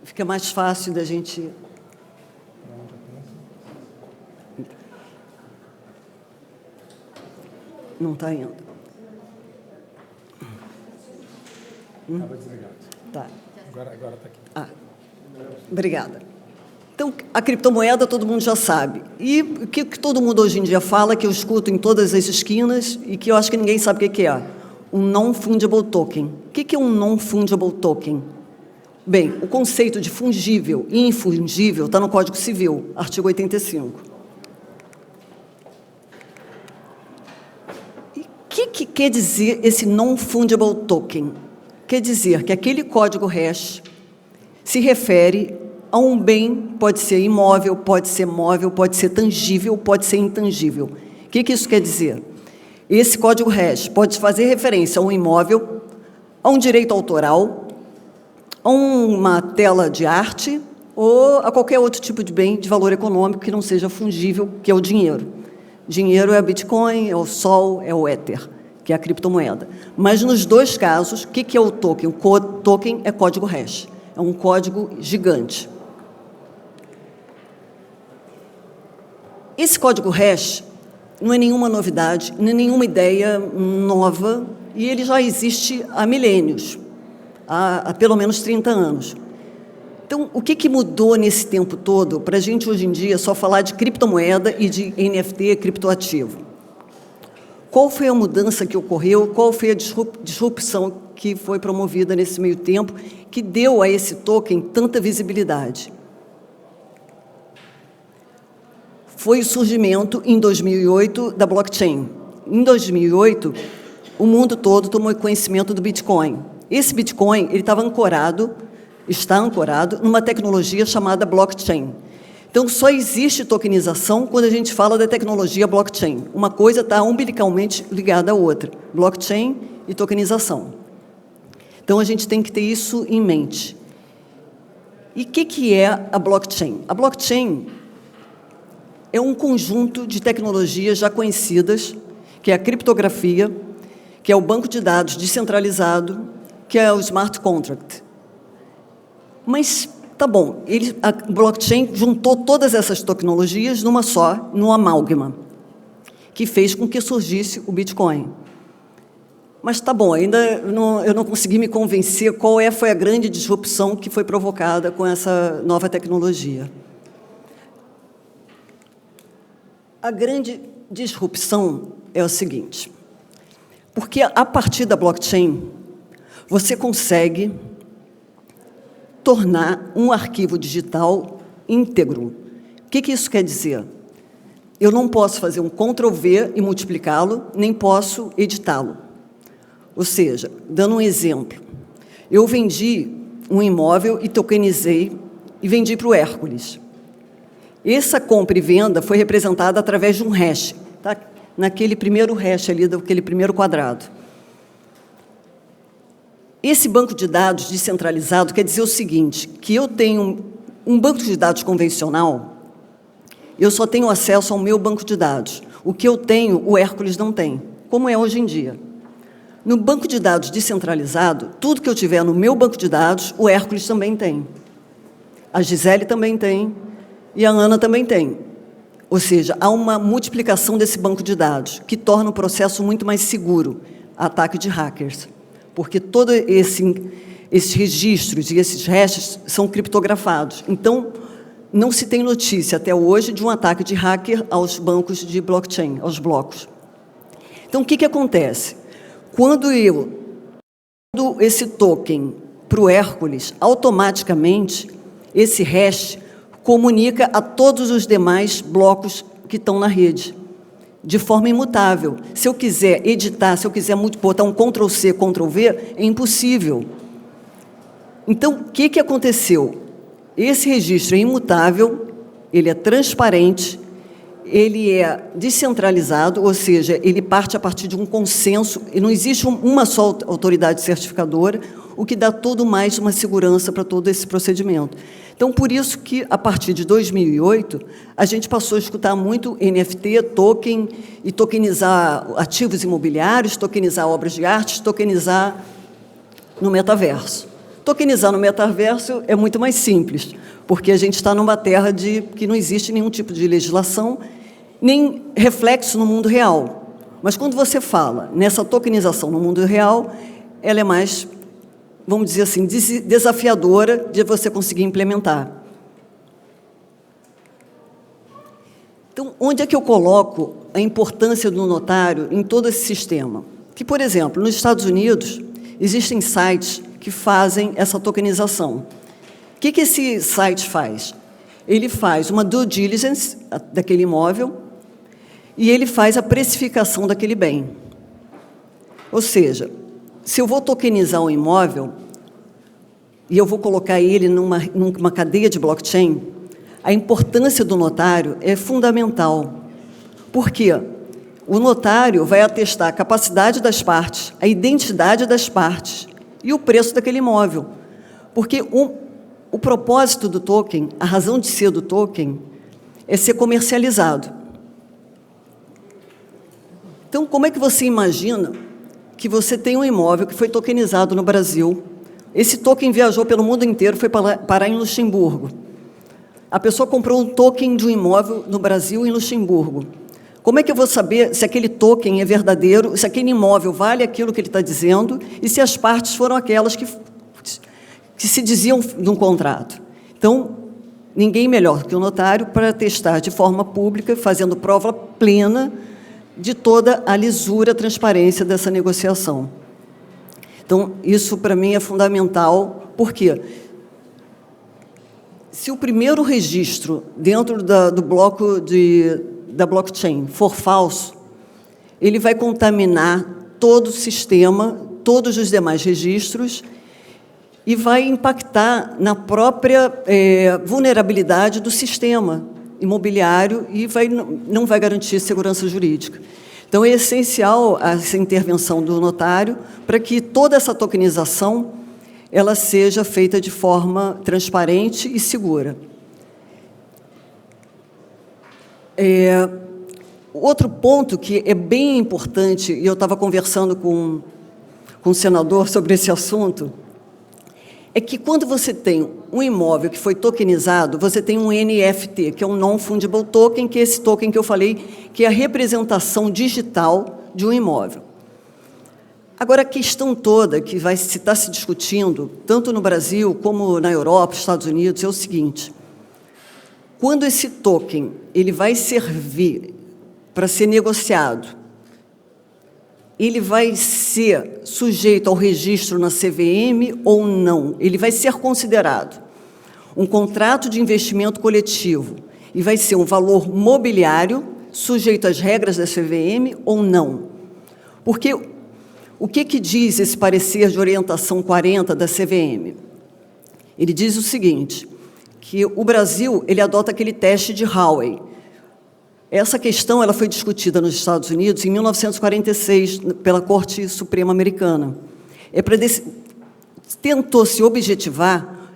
[SPEAKER 4] Fica mais fácil da gente... Não está indo.
[SPEAKER 3] Estava desligado.
[SPEAKER 4] Tá.
[SPEAKER 3] Agora está aqui.
[SPEAKER 4] Obrigada. Então, a criptomoeda todo mundo já sabe. E o que todo mundo hoje em dia fala, que eu escuto em todas as esquinas e que eu acho que ninguém sabe o que é. Um non-fungible token. O que é um non-fungible token? Bem, o conceito de fungível e infungível está no Código Civil, artigo 85. E o que quer dizer esse non-fungible token? Quer dizer que aquele código hash se refere a um bem, pode ser imóvel, pode ser móvel, pode ser tangível, pode ser intangível. O que isso quer dizer? Esse código hash pode fazer referência a um imóvel, a um direito autoral, a uma tela de arte ou a qualquer outro tipo de bem de valor econômico que não seja fungível, que é o dinheiro. Dinheiro é Bitcoin, é o Sol, é o Ether, que é a criptomoeda. Mas, nos dois casos, o que é o token? O token é código hash, é um código gigante. Esse código hash não é nenhuma novidade, nem nenhuma ideia nova, e ele já existe há milênios, há pelo menos 30 anos. Então, o que mudou nesse tempo todo para a gente, hoje em dia, só falar de criptomoeda e de NFT, criptoativo? Qual foi a mudança que ocorreu? Qual foi a disrupção que foi promovida nesse meio tempo, que deu a esse token tanta visibilidade? Foi o surgimento, em 2008, da blockchain. Em 2008, o mundo todo tomou conhecimento do Bitcoin. Esse Bitcoin ele está ancorado numa tecnologia chamada blockchain. Então, só existe tokenização quando a gente fala da tecnologia blockchain. Uma coisa está umbilicalmente ligada à outra, blockchain e tokenização. Então, a gente tem que ter isso em mente. E o que é a blockchain? A blockchain é um conjunto de tecnologias já conhecidas, que é a criptografia, que é o banco de dados descentralizado, que é o smart contract. Mas, tá bom, a blockchain juntou todas essas tecnologias numa só, num amálgama, que fez com que surgisse o Bitcoin. Mas, tá bom, eu não consegui me convencer qual foi a grande disrupção que foi provocada com essa nova tecnologia. A grande disrupção é o seguinte, porque a partir da blockchain, você consegue tornar um arquivo digital íntegro. O que isso quer dizer? Eu não posso fazer um Ctrl+V e multiplicá-lo, nem posso editá-lo. Ou seja, dando um exemplo, eu vendi um imóvel e tokenizei e vendi para o Hércules. Essa compra e venda foi representada através de um hash, tá? Naquele primeiro hash ali, daquele primeiro quadrado. Esse banco de dados descentralizado quer dizer o seguinte, que eu tenho um banco de dados convencional, eu só tenho acesso ao meu banco de dados. O que eu tenho, o Hércules não tem, como é hoje em dia. No banco de dados descentralizado, tudo que eu tiver no meu banco de dados, o Hércules também tem. A Gisele também tem e a Ana também tem. Ou seja, há uma multiplicação desse banco de dados, que torna o processo muito mais seguro, ataque de hackers. Porque todos esses registros e esses hashes são criptografados. Então, não se tem notícia até hoje de um ataque de hacker aos bancos de blockchain, aos blocos. Então, o que acontece? Quando eu mando esse token para o Hércules, automaticamente, esse hash comunica a todos os demais blocos que estão na rede, de forma imutável. Se eu quiser editar, se eu quiser botar um Ctrl+C, Ctrl+V, é impossível. Então, o que aconteceu? Esse registro é imutável, ele é transparente, ele é descentralizado, ou seja, ele parte a partir de um consenso, e não existe uma só autoridade certificadora, o que dá todo mais uma segurança para todo esse procedimento. Então, por isso que, a partir de 2008, a gente passou a escutar muito NFT, token, e tokenizar ativos imobiliários, tokenizar obras de arte, tokenizar no metaverso. Tokenizar no metaverso é muito mais simples, porque a gente está numa terra que não existe nenhum tipo de legislação, nem reflexo no mundo real. Mas quando você fala nessa tokenização no mundo real, ela é mais, vamos dizer assim, desafiadora de você conseguir implementar. Então, onde é que eu coloco a importância do notário em todo esse sistema? Que, por exemplo, nos Estados Unidos, existem sites que fazem essa tokenização. O que esse site faz? Ele faz uma due diligence daquele imóvel e ele faz a precificação daquele bem. Ou seja, se eu vou tokenizar um imóvel e eu vou colocar ele numa cadeia de blockchain, a importância do notário é fundamental. Por quê? O notário vai atestar a capacidade das partes, a identidade das partes e o preço daquele imóvel. Porque o propósito do token, a razão de ser do token, é ser comercializado. Então, como é que você imagina que você tem um imóvel que foi tokenizado no Brasil, esse token viajou pelo mundo inteiro, foi parar em Luxemburgo. A pessoa comprou um token de um imóvel no Brasil e em Luxemburgo. Como é que eu vou saber se aquele token é verdadeiro, se aquele imóvel vale aquilo que ele está dizendo e se as partes foram aquelas que se diziam num contrato? Então, ninguém melhor que o notário para testar de forma pública, fazendo prova plena de toda a lisura, a transparência dessa negociação. Então, isso para mim é fundamental, porque se o primeiro registro dentro do bloco da blockchain for falso, ele vai contaminar todo o sistema, todos os demais registros, e vai impactar na própria vulnerabilidade do sistema imobiliário e não vai garantir segurança jurídica. Então, é essencial essa intervenção do notário para que toda essa tokenização ela seja feita de forma transparente e segura. Outro ponto que é bem importante, e eu estava conversando com o senador sobre esse assunto, é que quando você tem um imóvel que foi tokenizado, você tem um NFT, que é um Non-Fungible Token, que é esse token que eu falei, que é a representação digital de um imóvel. Agora, a questão toda que vai estar se discutindo, tanto no Brasil como na Europa, Estados Unidos, é o seguinte: quando esse token ele vai servir para ser negociado, ele vai ser sujeito ao registro na CVM ou não? Ele vai ser considerado um contrato de investimento coletivo e vai ser um valor mobiliário sujeito às regras da CVM ou não? Porque o que diz esse parecer de orientação 40 da CVM? Ele diz o seguinte, que o Brasil ele adota aquele teste de Howey. Essa questão ela foi discutida nos Estados Unidos em 1946 pela Corte Suprema Americana. Tentou se objetivar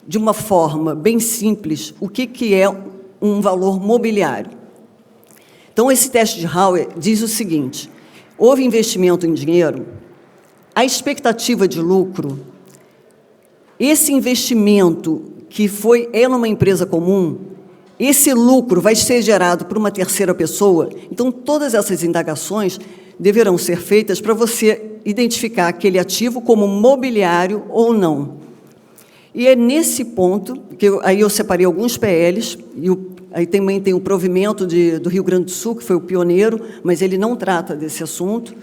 [SPEAKER 4] de uma forma bem simples o que é um valor mobiliário. Então, esse teste de Howey diz o seguinte: houve investimento em dinheiro, a expectativa de lucro, esse investimento que é numa empresa comum, esse lucro vai ser gerado por uma terceira pessoa. Então, todas essas indagações deverão ser feitas para você identificar aquele ativo como mobiliário ou não. E é nesse ponto que aí eu separei alguns PLs, e aí também tem o provimento do Rio Grande do Sul, que foi o pioneiro, mas ele não trata desse assunto.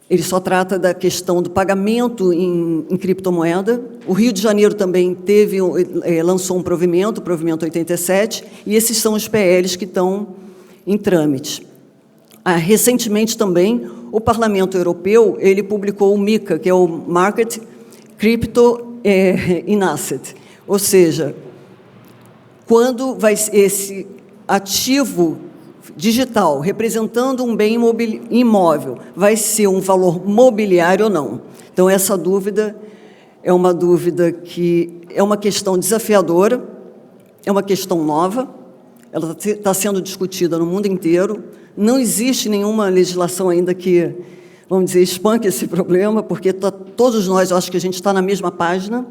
[SPEAKER 4] Ele só trata da questão do pagamento em criptomoeda. O Rio de Janeiro também lançou um provimento, o provimento 87, e esses são os PLs que estão em trâmite. Recentemente também, o Parlamento Europeu ele publicou o MiCA, que é o Market Crypto in Asset, ou seja, quando esse ativo digital, representando um bem imóvel, vai ser um valor mobiliário ou não. Então, essa dúvida é uma dúvida que é uma questão desafiadora, é uma questão nova, ela está sendo discutida no mundo inteiro, não existe nenhuma legislação ainda que, vamos dizer, espanque esse problema, porque todos nós, eu acho que a gente está na mesma página,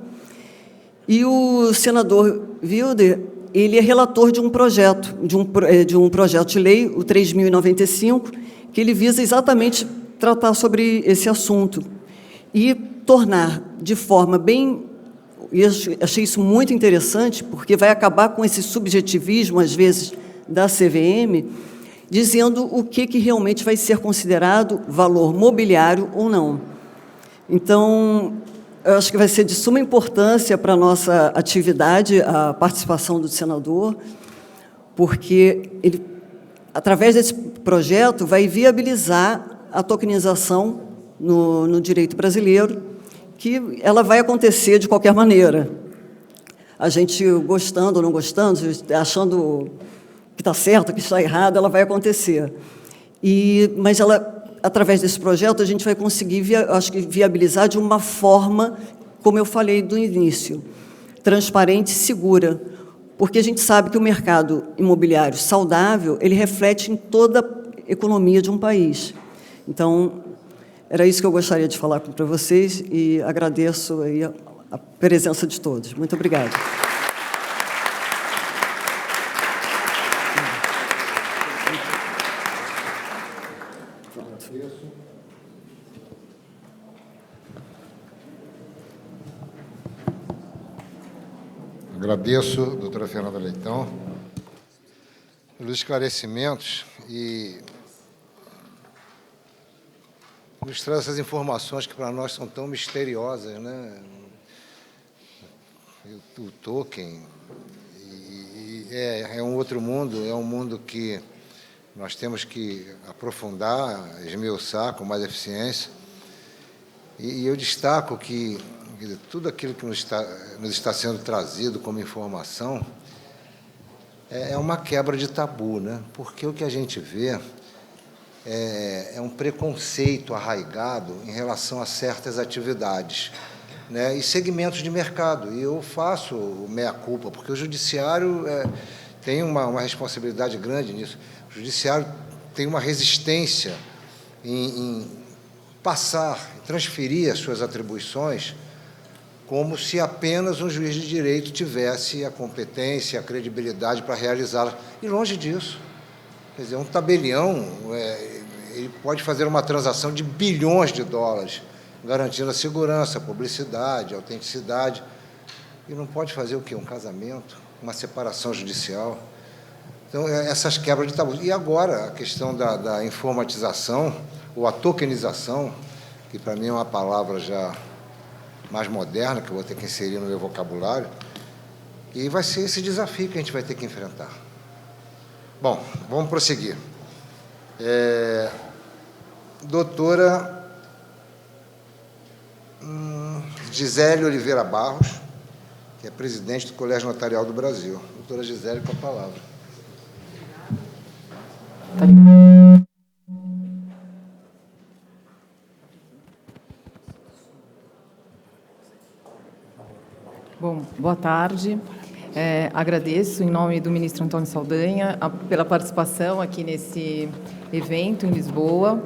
[SPEAKER 4] e o senador Wilder, ele é relator de um projeto, de um projeto de lei, o 3.095, que ele visa exatamente tratar sobre esse assunto e tornar de forma bem... E achei isso muito interessante, porque vai acabar com esse subjetivismo, às vezes, da CVM, dizendo o que realmente vai ser considerado valor mobiliário ou não. Então, eu acho que vai ser de suma importância para a nossa atividade, a participação do senador, porque ele, através desse projeto, vai viabilizar a tokenização no direito brasileiro, que ela vai acontecer de qualquer maneira. A gente, gostando ou não gostando, achando que está certo, que está errado, ela vai acontecer. Mas através desse projeto, a gente vai conseguir, acho que, viabilizar de uma forma, como eu falei do início, transparente e segura, porque a gente sabe que o mercado imobiliário saudável, ele reflete em toda a economia de um país. Então, era isso que eu gostaria de falar para vocês e agradeço aí a presença de todos. Muito obrigada.
[SPEAKER 1] Agradeço, doutora Fernanda Leitão, pelos esclarecimentos e nos traz essas informações que para nós são tão misteriosas, né? O token é um outro mundo, é um mundo que nós temos que aprofundar, esmiuçar com mais eficiência. E eu destaco que tudo aquilo que nos está sendo trazido como informação é uma quebra de tabu, né? Porque o que a gente vê é um preconceito arraigado em relação a certas atividades, né, e segmentos de mercado. E eu faço o meia-culpa, porque o judiciário tem uma responsabilidade grande nisso. O judiciário tem uma resistência em passar, transferir as suas atribuições como se apenas um juiz de direito tivesse a competência, a credibilidade para realizá-la. E longe disso. Quer dizer, um tabelião, ele pode fazer uma transação de bilhões de dólares, garantindo a segurança, a publicidade, a autenticidade, e não pode fazer o quê? Um casamento, uma separação judicial. Então, essas quebras de tabu. E agora, a questão da informatização, ou a tokenização, que para mim é uma palavra já mais moderna, que eu vou ter que inserir no meu vocabulário, e vai ser esse desafio que a gente vai ter que enfrentar. Bom, vamos prosseguir. Doutora Gisele Oliveira Barros, que é presidente do Colégio Notarial do Brasil. Doutora Gisele, com a palavra.
[SPEAKER 5] Bom, boa tarde. Agradeço, em nome do ministro Antônio Saldanha, pela participação aqui nesse evento em Lisboa.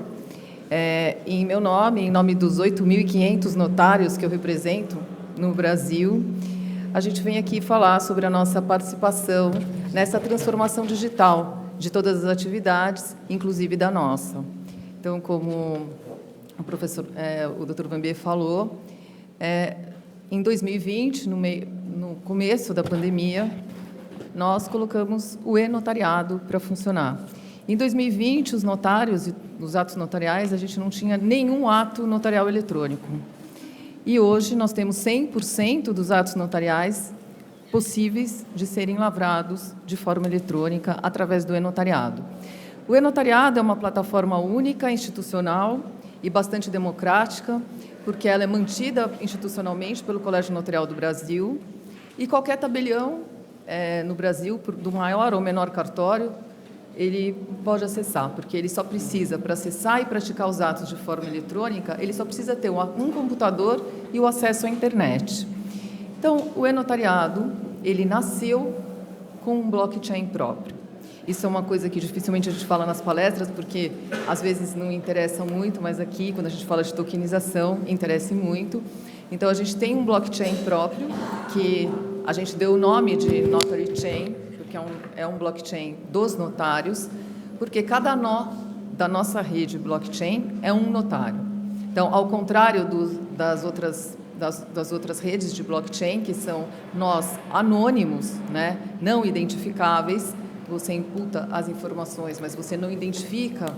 [SPEAKER 5] Em meu nome, em nome dos 8.500 notários que eu represento no Brasil, a gente vem aqui falar sobre a nossa participação nessa transformação digital de todas as atividades, inclusive da nossa. Então, como o Dr. Vanbier falou, em 2020, no começo da pandemia, nós colocamos o e-notariado para funcionar. Em 2020, os notários, os atos notariais, a gente não tinha nenhum ato notarial eletrônico. E hoje nós temos 100% dos atos notariais possíveis de serem lavrados de forma eletrônica através do e-notariado. O e-notariado é uma plataforma única, institucional e bastante democrática, porque ela é mantida institucionalmente pelo Colégio Notarial do Brasil, e qualquer tabelião no Brasil, do maior ou menor cartório, ele pode acessar, porque ele só precisa, para acessar e praticar os atos de forma eletrônica, ele só precisa ter um computador e o acesso à internet. Então, o e-notariado, ele nasceu com um blockchain próprio. Isso é uma coisa que dificilmente a gente fala nas palestras, porque às vezes não interessa muito, mas aqui, quando a gente fala de tokenização, interessa muito. Então, a gente tem um blockchain próprio, que a gente deu o nome de Notary Chain, porque é um blockchain dos notários, porque cada nó da nossa rede blockchain é um notário. Então, ao contrário das outras redes de blockchain, que são nós anônimos, né, não identificáveis, você imputa as informações, mas você não identifica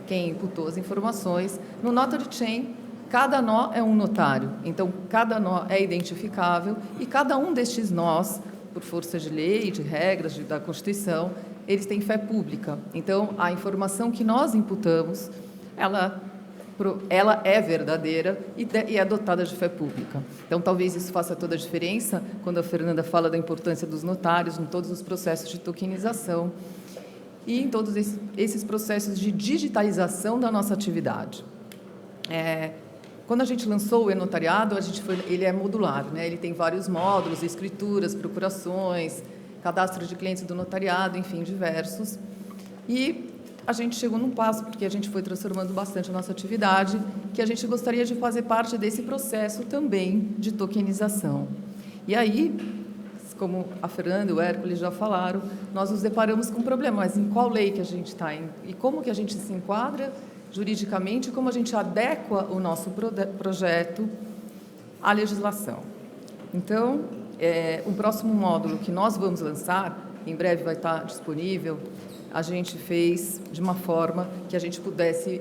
[SPEAKER 5] quem imputou as informações. No Notary Chain, cada nó é um notário, então cada nó é identificável e cada um destes nós, por força de lei, de regras da Constituição, eles têm fé pública. Então, a informação que nós imputamos, ela é verdadeira e é dotada de fé pública. Então, talvez isso faça toda a diferença quando a Fernanda fala da importância dos notários em todos os processos de tokenização e em todos esses processos de digitalização da nossa atividade. Quando a gente lançou o e-notariado, ele é modular, né? Ele tem vários módulos, escrituras, procurações, cadastro de clientes do notariado, enfim, diversos. E a gente chegou num passo, porque a gente foi transformando bastante a nossa atividade, que a gente gostaria de fazer parte desse processo também de tokenização. E aí, como a Fernanda e o Hércules já falaram, nós nos deparamos com um problema, mas em qual lei que a gente está? E como que a gente se enquadra juridicamente, como a gente adequa o nosso projeto à legislação. Então, o próximo módulo que nós vamos lançar, em breve vai estar disponível, a gente fez de uma forma que a gente pudesse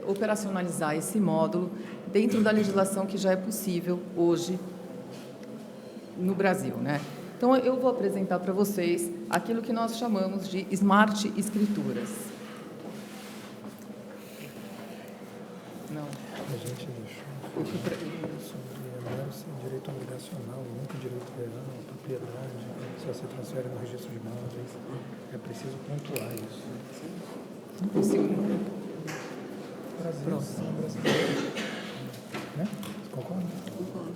[SPEAKER 5] operacionalizar esse módulo dentro da legislação que já é possível hoje no Brasil, né? Então, eu vou apresentar para vocês aquilo que nós chamamos de Smart Escrituras. Não.
[SPEAKER 3] A gente deixou sobre direito obrigacional, nunca direito real, propriedade, se você transfere no registro de imóveis. É preciso pontuar isso.
[SPEAKER 5] Não consigo.
[SPEAKER 3] Brasileiro. Né? Você concorda?
[SPEAKER 4] Concordo.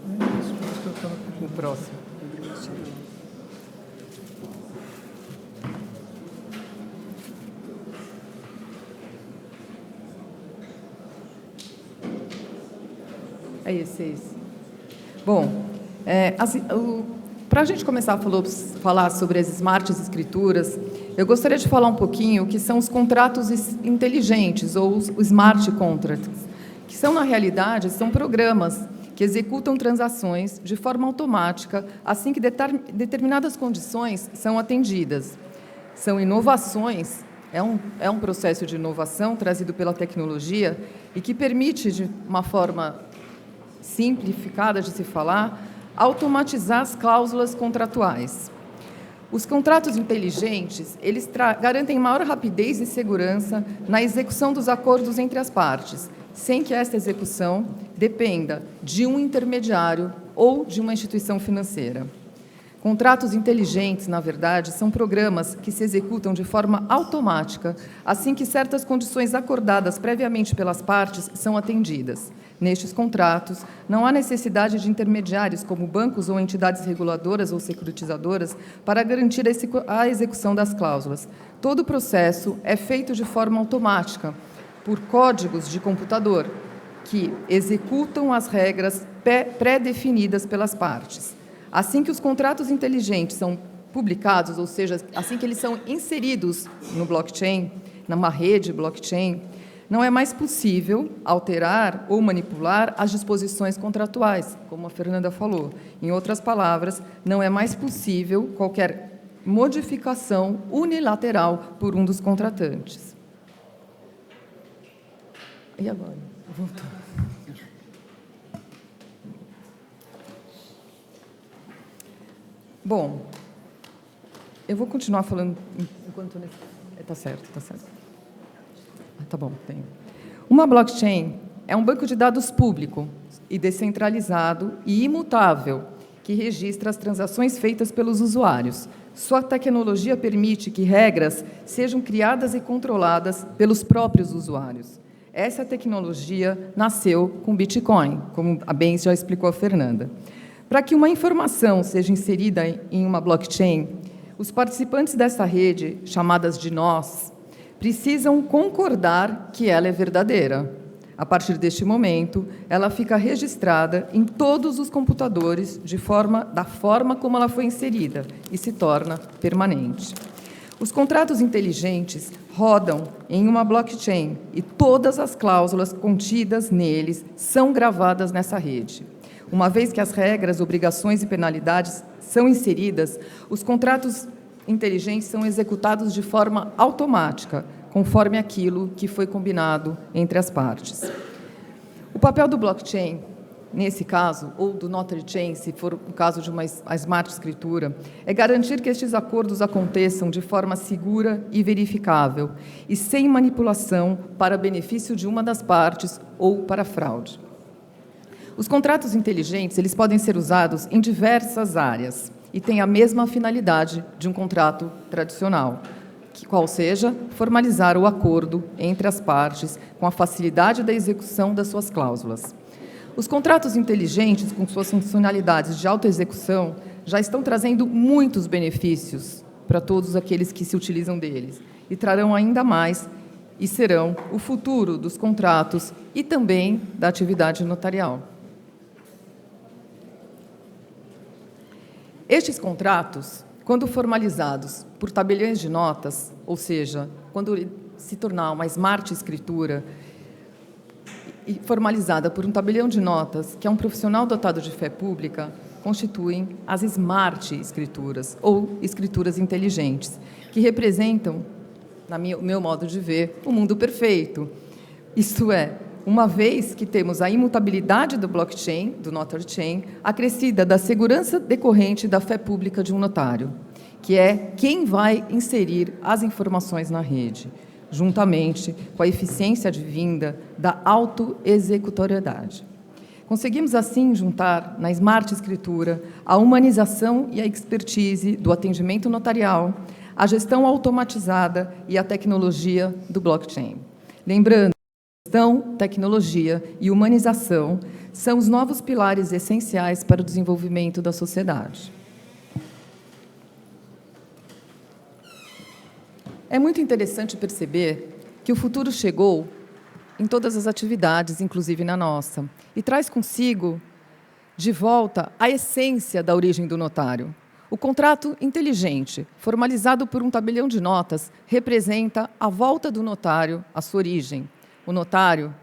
[SPEAKER 3] É isso que eu estava pedindo.
[SPEAKER 5] O próximo. É esse. Bom, para a gente começar a falar sobre as smart escrituras, eu gostaria de falar um pouquinho o que são os contratos inteligentes, ou os smart contracts, que são, na realidade, são programas que executam transações de forma automática assim que determinadas condições são atendidas. São inovações, é um processo de inovação trazido pela tecnologia e que permite, de uma forma simplificada de se falar, automatizar as cláusulas contratuais. Os contratos inteligentes, eles garantem maior rapidez e segurança na execução dos acordos entre as partes, sem que esta execução dependa de um intermediário ou de uma instituição financeira. Contratos inteligentes, na verdade, são programas que se executam de forma automática, assim que certas condições acordadas previamente pelas partes são atendidas. Nestes contratos, não há necessidade de intermediários, como bancos ou entidades reguladoras ou securitizadoras, para garantir a execução das cláusulas. Todo o processo é feito de forma automática, por códigos de computador, que executam as regras pré-definidas pelas partes. Assim que os contratos inteligentes são publicados, ou seja, assim que eles são inseridos no blockchain, numa rede blockchain, não é mais possível alterar ou manipular as disposições contratuais, como a Fernanda falou. Em outras palavras, não é mais possível qualquer modificação unilateral por um dos contratantes. E agora? Voltou. Bom, eu vou continuar falando enquanto... Está certo, está certo. Tá bom, tenho. Uma blockchain é um banco de dados público e descentralizado e imutável que registra as transações feitas pelos usuários. Sua tecnologia permite que regras sejam criadas e controladas pelos próprios usuários. Essa tecnologia nasceu com Bitcoin, como bem já explicou a Fernanda. Para que uma informação seja inserida em uma blockchain, os participantes dessa rede, chamadas de nós, precisam concordar que ela é verdadeira. A partir deste momento, ela fica registrada em todos os computadores da forma como ela foi inserida e se torna permanente. Os contratos inteligentes rodam em uma blockchain e todas as cláusulas contidas neles são gravadas nessa rede. Uma vez que as regras, obrigações e penalidades são inseridas, os contratos inteligentes são executados de forma automática, conforme aquilo que foi combinado entre as partes. O papel do blockchain, nesse caso, ou do notary chain, se for o caso de uma smart escritura, é garantir que estes acordos aconteçam de forma segura e verificável e sem manipulação para benefício de uma das partes ou para fraude. Os contratos inteligentes, eles podem ser usados em diversas áreas e têm a mesma finalidade de um contrato tradicional, qual seja formalizar o acordo entre as partes com a facilidade da execução das suas cláusulas. Os contratos inteligentes, com suas funcionalidades de autoexecução, já estão trazendo muitos benefícios para todos aqueles que se utilizam deles e trarão ainda mais e serão o futuro dos contratos e também da atividade notarial. Estes contratos, quando formalizados por tabeliões de notas, ou seja, quando se tornar uma smart escritura e formalizada por um tabelião de notas, que é um profissional dotado de fé pública, constituem as smart escrituras, ou escrituras inteligentes, que representam, no meu modo de ver, o mundo perfeito. Isto é, uma vez que temos a imutabilidade do blockchain, do notary chain, acrescida da segurança decorrente da fé pública de um notário, que é quem vai inserir as informações na rede, juntamente com a eficiência advinda da autoexecutoriedade. Conseguimos, assim, juntar na Smart Escritura a humanização e a expertise do atendimento notarial, a gestão automatizada e a tecnologia do blockchain. Lembrando, gestão, tecnologia e humanização são os novos pilares essenciais para o desenvolvimento da sociedade. É muito interessante perceber que o futuro chegou em todas as atividades, inclusive na nossa, e traz consigo, de volta, a essência da origem do notário. O contrato inteligente, formalizado por um tabelião de notas, representa a volta do notário à sua origem. O notário,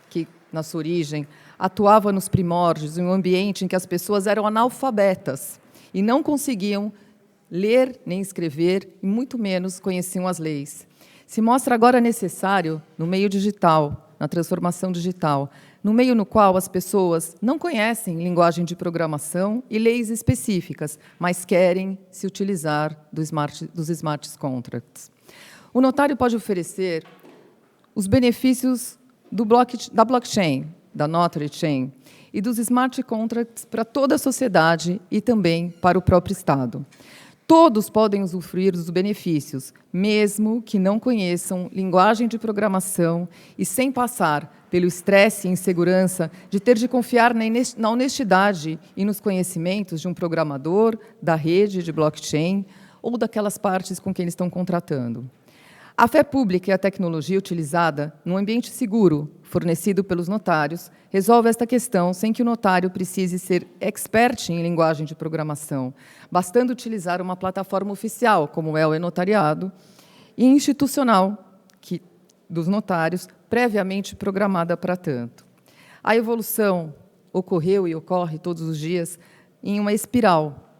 [SPEAKER 5] que, na sua origem, atuava nos primórdios, em um ambiente em que as pessoas eram analfabetas e não conseguiam ler nem escrever, e muito menos conheciam as leis. Se mostra agora necessário, no meio digital, na transformação digital, no meio no qual as pessoas não conhecem linguagem de programação e leis específicas, mas querem se utilizar dos smart contracts. O notário pode oferecer os benefícios da blockchain, da notary chain, e dos smart contracts para toda a sociedade e também para o próprio Estado. Todos podem usufruir dos benefícios, mesmo que não conheçam linguagem de programação e sem passar pelo estresse e insegurança de ter de confiar na honestidade e nos conhecimentos de um programador, da rede de blockchain ou daquelas partes com quem eles estão contratando. A fé pública e a tecnologia utilizada num ambiente seguro, fornecido pelos notários, resolve esta questão sem que o notário precise ser expert em linguagem de programação, bastando utilizar uma plataforma oficial, como é o e-notariado, e institucional dos notários, previamente programada para tanto. A evolução ocorreu e ocorre todos os dias em uma espiral.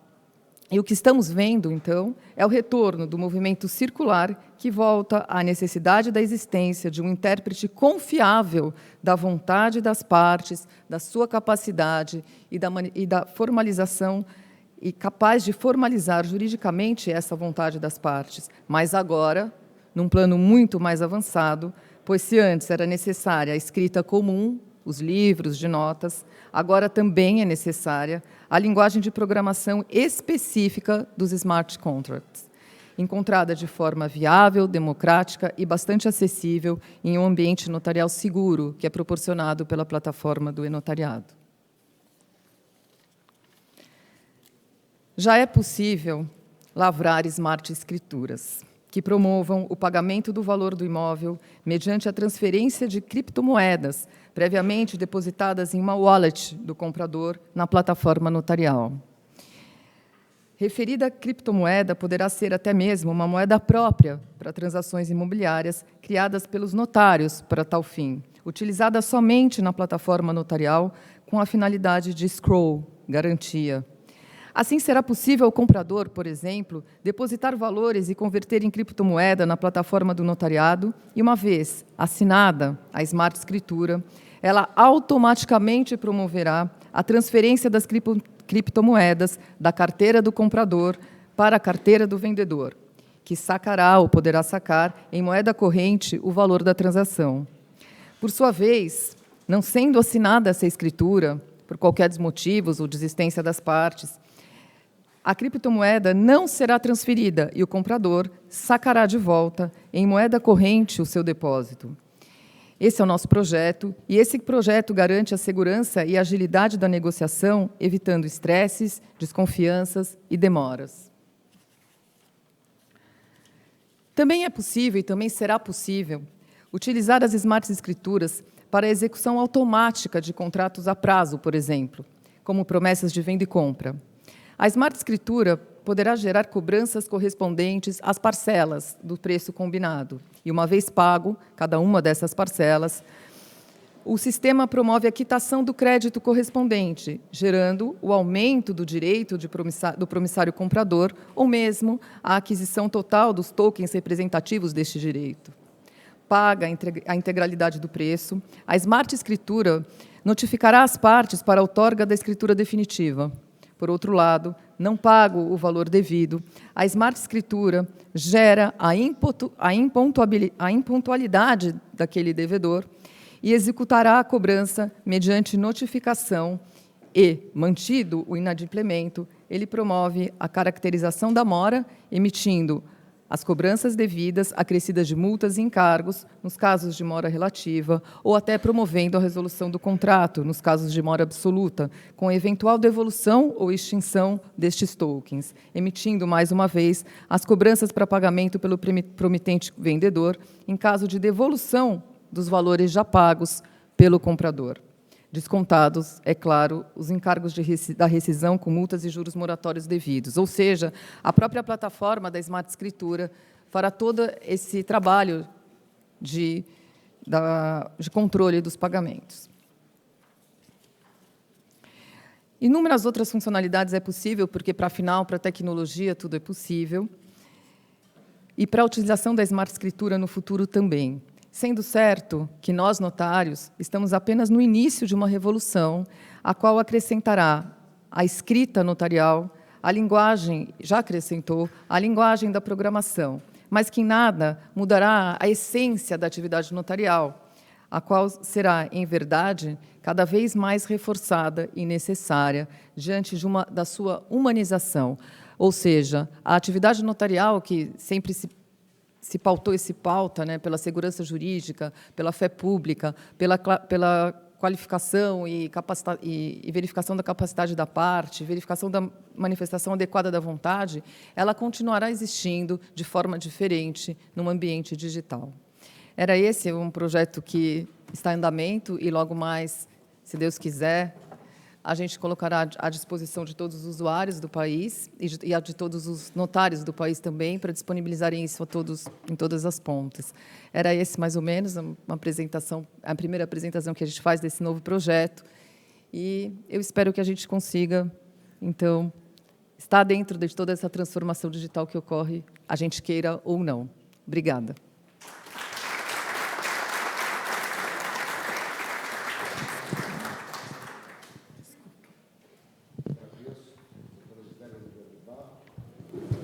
[SPEAKER 5] E o que estamos vendo, então, é o retorno do movimento circular que volta à necessidade da existência de um intérprete confiável da vontade das partes, da sua capacidade e da formalização, e capaz de formalizar juridicamente essa vontade das partes, mas agora, num plano muito mais avançado, pois se antes era necessária a escrita comum, os livros de notas, agora também é necessária a linguagem de programação específica dos smart contracts, encontrada de forma viável, democrática e bastante acessível em um ambiente notarial seguro, que é proporcionado pela plataforma do e-notariado. Já é possível lavrar smart escrituras, que promovam o pagamento do valor do imóvel mediante a transferência de criptomoedas previamente depositadas em uma wallet do comprador na plataforma notarial. Referida criptomoeda poderá ser até mesmo uma moeda própria para transações imobiliárias criadas pelos notários para tal fim, utilizada somente na plataforma notarial com a finalidade de escrow, garantia. Assim, será possível ao comprador, por exemplo, depositar valores e converter em criptomoeda na plataforma do notariado e, uma vez assinada a Smart Escritura, ela automaticamente promoverá a transferência das criptomoedas da carteira do comprador para a carteira do vendedor, que sacará ou poderá sacar em moeda corrente o valor da transação. Por sua vez, não sendo assinada essa escritura, por qualquer dos motivos ou desistência das partes, a criptomoeda não será transferida e o comprador sacará de volta em moeda corrente o seu depósito. Esse é o nosso projeto, e esse projeto garante a segurança e a agilidade da negociação, evitando estresses, desconfianças e demoras. Também é possível, e também será possível, utilizar as Smart Escrituras para a execução automática de contratos a prazo, por exemplo, como promessas de venda e compra. A Smart Escritura poderá gerar cobranças correspondentes às parcelas do preço combinado. E, uma vez pago cada uma dessas parcelas, o sistema promove a quitação do crédito correspondente, gerando o aumento do direito do promissário comprador ou mesmo a aquisição total dos tokens representativos deste direito. Paga a integralidade do preço, a Smart Escritura notificará as partes para a outorga da escritura definitiva. Por outro lado, não pago o valor devido, a Smart Escritura gera a impontualidade daquele devedor e executará a cobrança mediante notificação e, mantido o inadimplemento, ele promove a caracterização da mora, emitindo as cobranças devidas, acrescidas de multas e encargos, nos casos de mora relativa, ou até promovendo a resolução do contrato, nos casos de mora absoluta, com eventual devolução ou extinção destes tokens, emitindo, mais uma vez, as cobranças para pagamento pelo promitente vendedor, em caso de devolução dos valores já pagos pelo comprador. Descontados, é claro, os encargos da rescisão com multas e juros moratórios devidos. Ou seja, a própria plataforma da Smart Escritura fará todo esse trabalho de controle dos pagamentos. Inúmeras outras funcionalidades é possível, porque, afinal, para a tecnologia, tudo é possível. E para a utilização da Smart Escritura no futuro também. Sendo certo que nós, notários, estamos apenas no início de uma revolução, a qual acrescentará a escrita notarial, a linguagem, já acrescentou, a linguagem da programação, mas que em nada mudará a essência da atividade notarial, a qual será, em verdade, cada vez mais reforçada e necessária diante da sua humanização. Ou seja, a atividade notarial, que sempre se pautou e se pauta, né, pela segurança jurídica, pela fé pública, pela qualificação e verificação da capacidade da parte, verificação da manifestação adequada da vontade, ela continuará existindo de forma diferente no ambiente digital. Era esse um projeto que está em andamento e logo mais, se Deus quiser, a gente colocará à disposição de todos os usuários do país e de todos os notários do país também, para disponibilizarem isso a todos, em todas as pontas. Era esse, mais ou menos, uma apresentação, a primeira apresentação que a gente faz desse novo projeto. E eu espero que a gente consiga, então, estar dentro de toda essa transformação digital que ocorre, a gente queira ou não. Obrigada.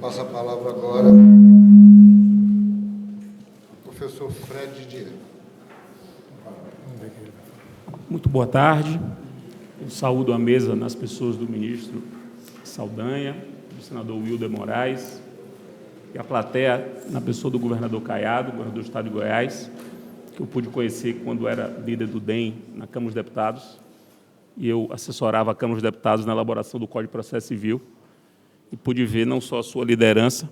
[SPEAKER 1] Passa a palavra agora ao professor Fred Didier.
[SPEAKER 6] Muito boa tarde. Eu saúdo a mesa nas pessoas do ministro Saldanha, do senador Wilder Moraes, e a plateia na pessoa do governador Caiado, governador do Estado de Goiás, que eu pude conhecer quando era líder do DEM na Câmara dos Deputados, e eu assessorava a Câmara dos Deputados na elaboração do Código de Processo Civil, e pude ver não só a sua liderança,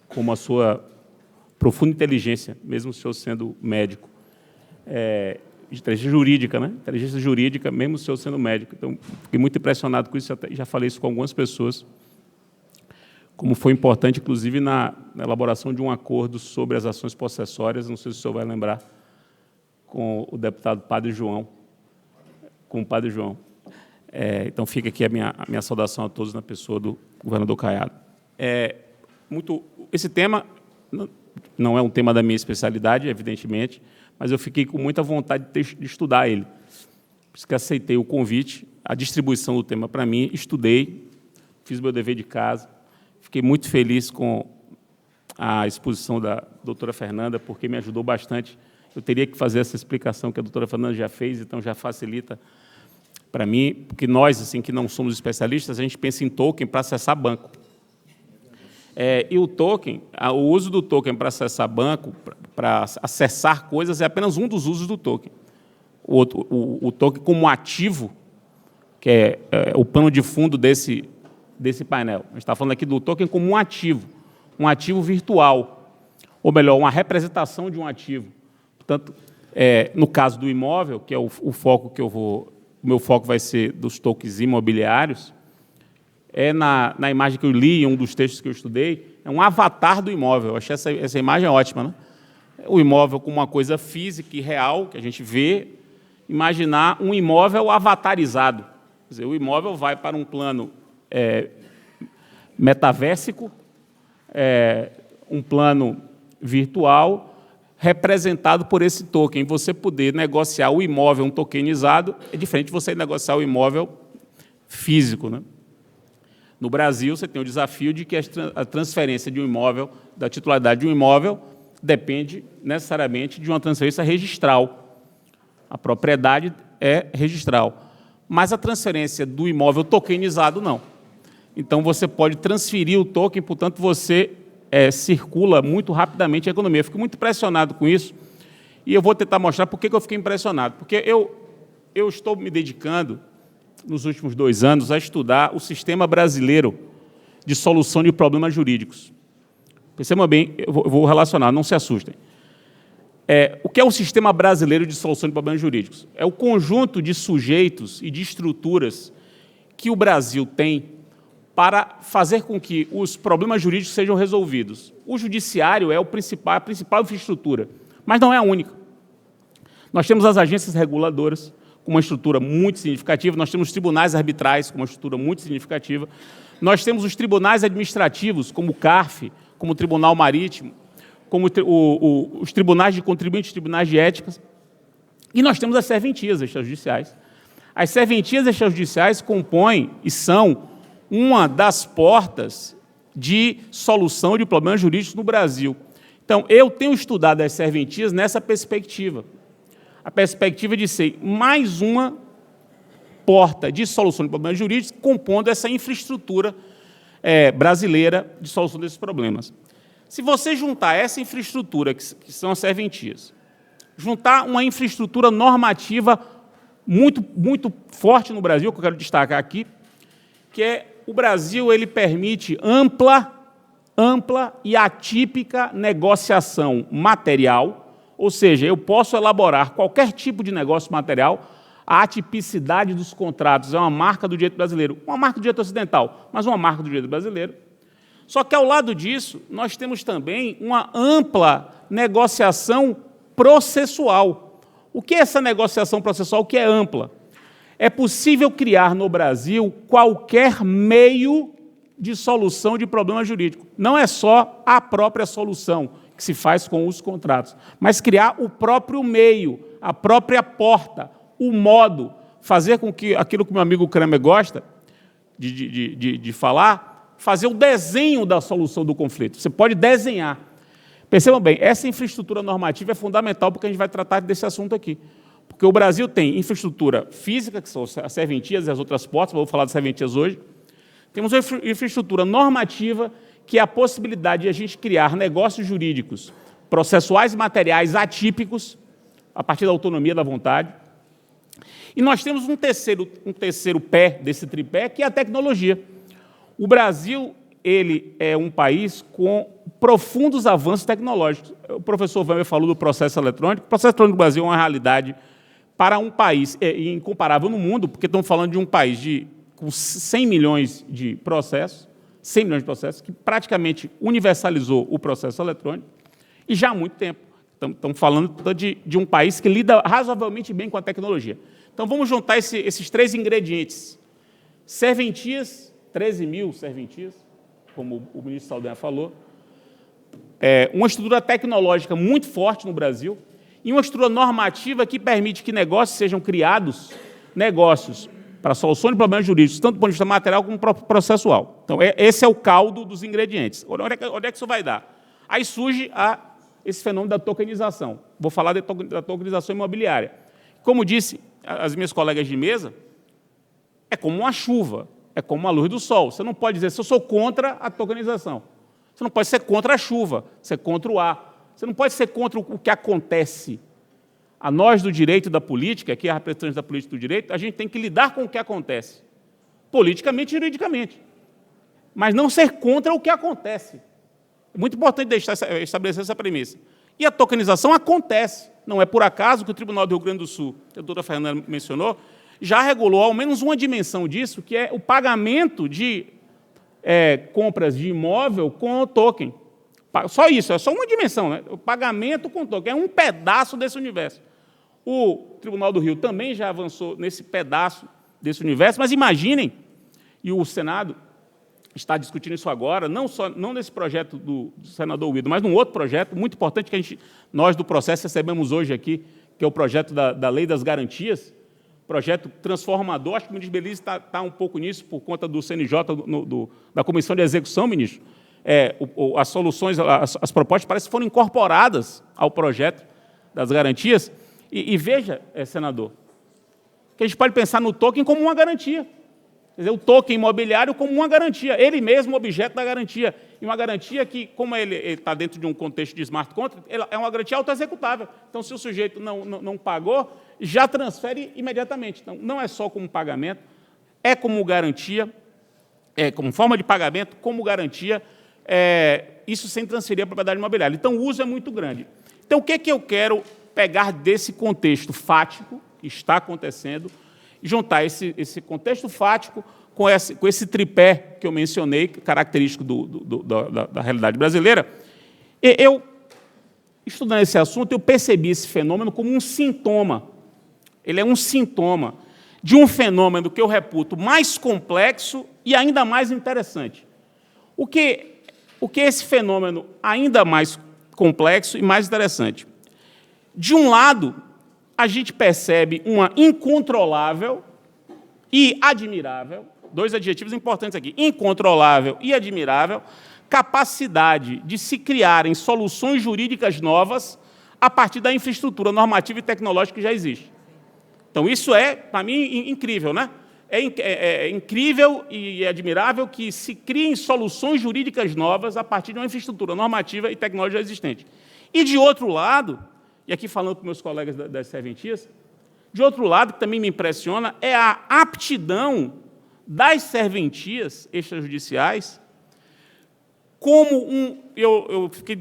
[SPEAKER 6] como a sua profunda inteligência, mesmo o senhor sendo médico, inteligência jurídica, né? Inteligência jurídica, mesmo o senhor sendo médico. Então, fiquei muito impressionado com isso, já falei isso com algumas pessoas, como foi importante, inclusive, na elaboração de um acordo sobre as ações possessórias, não sei se o senhor vai lembrar, com o deputado Padre João, com o Padre João. Então, fica aqui a minha saudação a todos na pessoa do governador Caiado. Esse tema não é um tema da minha especialidade, evidentemente, mas eu fiquei com muita vontade de estudar ele. Por isso que aceitei o convite, a distribuição do tema para mim, estudei, fiz meu dever de casa, fiquei muito feliz com a exposição da doutora Fernanda, porque me ajudou bastante. Eu teria que fazer essa explicação que a doutora Fernanda já fez, então já facilita para mim, porque nós, assim, que não somos especialistas, a gente pensa em token para acessar banco. E o token, o uso do token para acessar banco, para acessar coisas, é apenas um dos usos do token. O token como ativo, que é o pano de fundo desse painel. A gente está falando aqui do token como um ativo virtual, ou melhor, uma representação de um ativo. Portanto, no caso do imóvel, que é o foco que o meu foco vai ser dos tokens imobiliários, na imagem que eu li, em um dos textos que eu estudei, é um avatar do imóvel. Eu achei essa imagem ótima, né? O imóvel como uma coisa física e real, que a gente vê, imaginar um imóvel avatarizado. Quer dizer, o imóvel vai para um plano metaversico, um plano virtual, representado por esse token. Você poder negociar o imóvel, um tokenizado, é diferente de você negociar o imóvel físico, né? No Brasil, você tem o desafio de que a transferência de um imóvel, da titularidade de um imóvel, depende necessariamente de uma transferência registral. A propriedade é registral. Mas a transferência do imóvel tokenizado, não. Então, você pode transferir o token, portanto, você circula muito rapidamente a economia. Eu fico muito impressionado com isso, e eu vou tentar mostrar por que eu fiquei impressionado. Porque eu estou me dedicando, nos últimos 2 anos, a estudar o sistema brasileiro de solução de problemas jurídicos. Percebam bem, eu vou relacionar, não se assustem. O que é o sistema brasileiro de solução de problemas jurídicos? É o conjunto de sujeitos e de estruturas que o Brasil tem para fazer com que os problemas jurídicos sejam resolvidos. O judiciário é a principal infraestrutura, mas não é a única. Nós temos as agências reguladoras, com uma estrutura muito significativa, nós temos os tribunais arbitrais, com uma estrutura muito significativa, nós temos os tribunais administrativos, como o CARF, como o Tribunal Marítimo, como os tribunais de contribuintes, tribunais de éticas, e nós temos as serventias extrajudiciais. As serventias extrajudiciais compõem e são uma das portas de solução de problemas jurídicos no Brasil. Então, eu tenho estudado as serventias nessa perspectiva. A perspectiva de ser mais uma porta de solução de problemas jurídicos, compondo essa infraestrutura brasileira de solução desses problemas. Se você juntar essa infraestrutura, que são as serventias, juntar uma infraestrutura normativa muito, muito forte no Brasil, que eu quero destacar aqui, que o Brasil ele permite ampla e atípica negociação material, Ou seja, eu posso elaborar qualquer tipo de negócio material. A atipicidade dos contratos é uma marca do direito brasileiro, uma marca do direito ocidental, mas uma marca do direito brasileiro. Só que, ao lado disso, nós temos também uma ampla negociação processual. O que é essa negociação processual que é ampla? É possível criar no Brasil qualquer meio de solução de problema jurídico. Não é só a própria solução que se faz com os contratos, mas criar o próprio meio, a própria porta, o modo, fazer com que aquilo que o meu amigo Kramer gosta de falar, fazer o desenho da solução do conflito. Você pode desenhar. Percebam bem, essa infraestrutura normativa é fundamental porque a gente vai tratar desse assunto aqui. Porque o Brasil tem infraestrutura física, que são as serventias e as outras portas, vou falar das serventias hoje. Temos uma infraestrutura normativa, que é a possibilidade de a gente criar negócios jurídicos, processuais e materiais atípicos, a partir da autonomia da vontade. E nós temos um terceiro pé desse tripé, que é a tecnologia. O Brasil, ele é um país com profundos avanços tecnológicos. O professor Weber falou do processo eletrônico. O processo eletrônico do Brasil é uma realidade para um país incomparável no mundo, porque estamos falando de um país com 100 milhões de processos, que praticamente universalizou o processo eletrônico, e já há muito tempo. Estamos falando de um país que lida razoavelmente bem com a tecnologia. Então, vamos juntar esses três ingredientes. Serventias, 13 mil serventias, como o ministro Saldanha falou, uma estrutura tecnológica muito forte no Brasil e uma estrutura normativa que permite que negócios sejam criados, negócios para a solução de problemas jurídicos, tanto do ponto de vista material como processual. Então, esse é o caldo dos ingredientes. Onde é que isso vai dar? Aí surge esse fenômeno da tokenização. Vou falar da tokenização imobiliária. Como disse as minhas colegas de mesa, é como uma chuva, é como a luz do sol. Você não pode dizer, se eu sou contra a tokenização. Você não pode ser contra a chuva, você é contra o ar. Você não pode ser contra o que acontece. A nós do direito e da política, aqui a representante da política e do direito, a gente tem que lidar com o que acontece, politicamente e juridicamente, mas não ser contra o que acontece. É muito importante estabelecer essa premissa. E a tokenização acontece. Não é por acaso que o Tribunal do Rio Grande do Sul, que a doutora Fernanda mencionou, já regulou ao menos uma dimensão disso, que é o pagamento de compras de imóvel com o token. Só isso, é só uma dimensão, né? O pagamento com token, é um pedaço desse universo. O Tribunal do Rio também já avançou nesse pedaço desse universo, mas imaginem, e o Senado está discutindo isso agora, não nesse projeto do senador Guido, mas num outro projeto muito importante que nós do processo recebemos hoje aqui, que é o projeto da Lei das Garantias, projeto transformador. Acho que o ministro Belize está um pouco nisso, por conta do CNJ, da Comissão de Execução, ministro. As soluções, as propostas parecem que foram incorporadas ao projeto das garantias. E veja, senador, que a gente pode pensar no token como uma garantia. Quer dizer, o token imobiliário como uma garantia, ele mesmo objeto da garantia. E uma garantia que, como ele está dentro de um contexto de smart contract, é uma garantia autoexecutável. Então, se o sujeito não pagou, já transfere imediatamente. Então, não é só como pagamento, é como garantia, é como forma de pagamento, como garantia, isso sem transferir a propriedade imobiliária. Então, o uso é muito grande. Então, o que eu quero pegar desse contexto fático que está acontecendo, e juntar esse contexto fático com esse tripé que eu mencionei, característico da realidade brasileira. Eu, estudando esse assunto, eu percebi esse fenômeno como um sintoma. Ele é um sintoma de um fenômeno que eu reputo mais complexo e ainda mais interessante. O que é esse fenômeno ainda mais complexo e mais interessante? De um lado, a gente percebe uma incontrolável e admirável, dois adjetivos importantes aqui, incontrolável e admirável, capacidade de se criarem soluções jurídicas novas a partir da infraestrutura normativa e tecnológica que já existe. Então, isso é, para mim, incrível, né? É incrível e admirável que se criem soluções jurídicas novas a partir de uma infraestrutura normativa e tecnológica existente. E, de outro lado, e aqui falando com meus colegas das serventias, de outro lado, que também me impressiona, é a aptidão das serventias extrajudiciais como